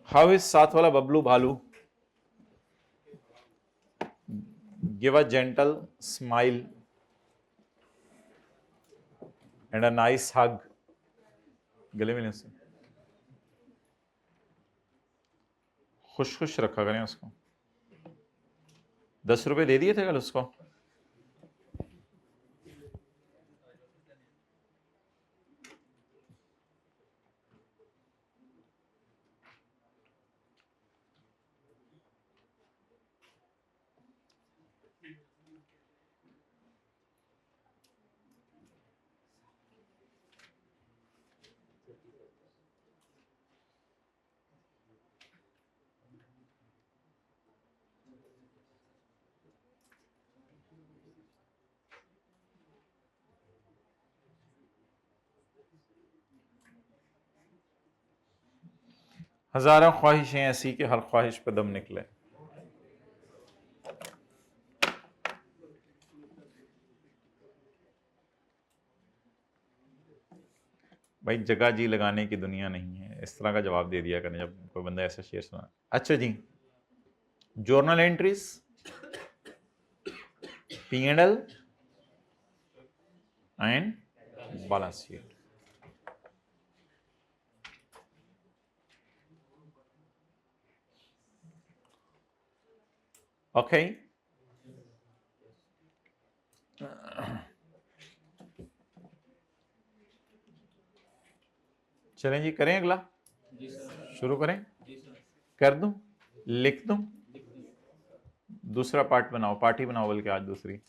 हाउ इज साथ वाला बबलू भालू? Give a gentle smile and a nice hug. गले मिलने से खुश खुश रखा करें उसको। 10 रुपए दे दिए थे कल उसको। हजारों ख्वाहिशें ऐसी कि हर ख्वाहिश पे दम निकले। भाई जगह जी लगाने की दुनिया नहीं है, इस तरह का जवाब दे दिया करें जब कोई बंदा ऐसा शेर सुना। अच्छा जी, journal entries, P&L and balance sheet. Okay, चलें जी, करें अगला, शुरू करें, कर दूं, लिख दूं, दूसरा पार्ट बनाओ, पार्टी बनाओ बल्कि आज दूसरी।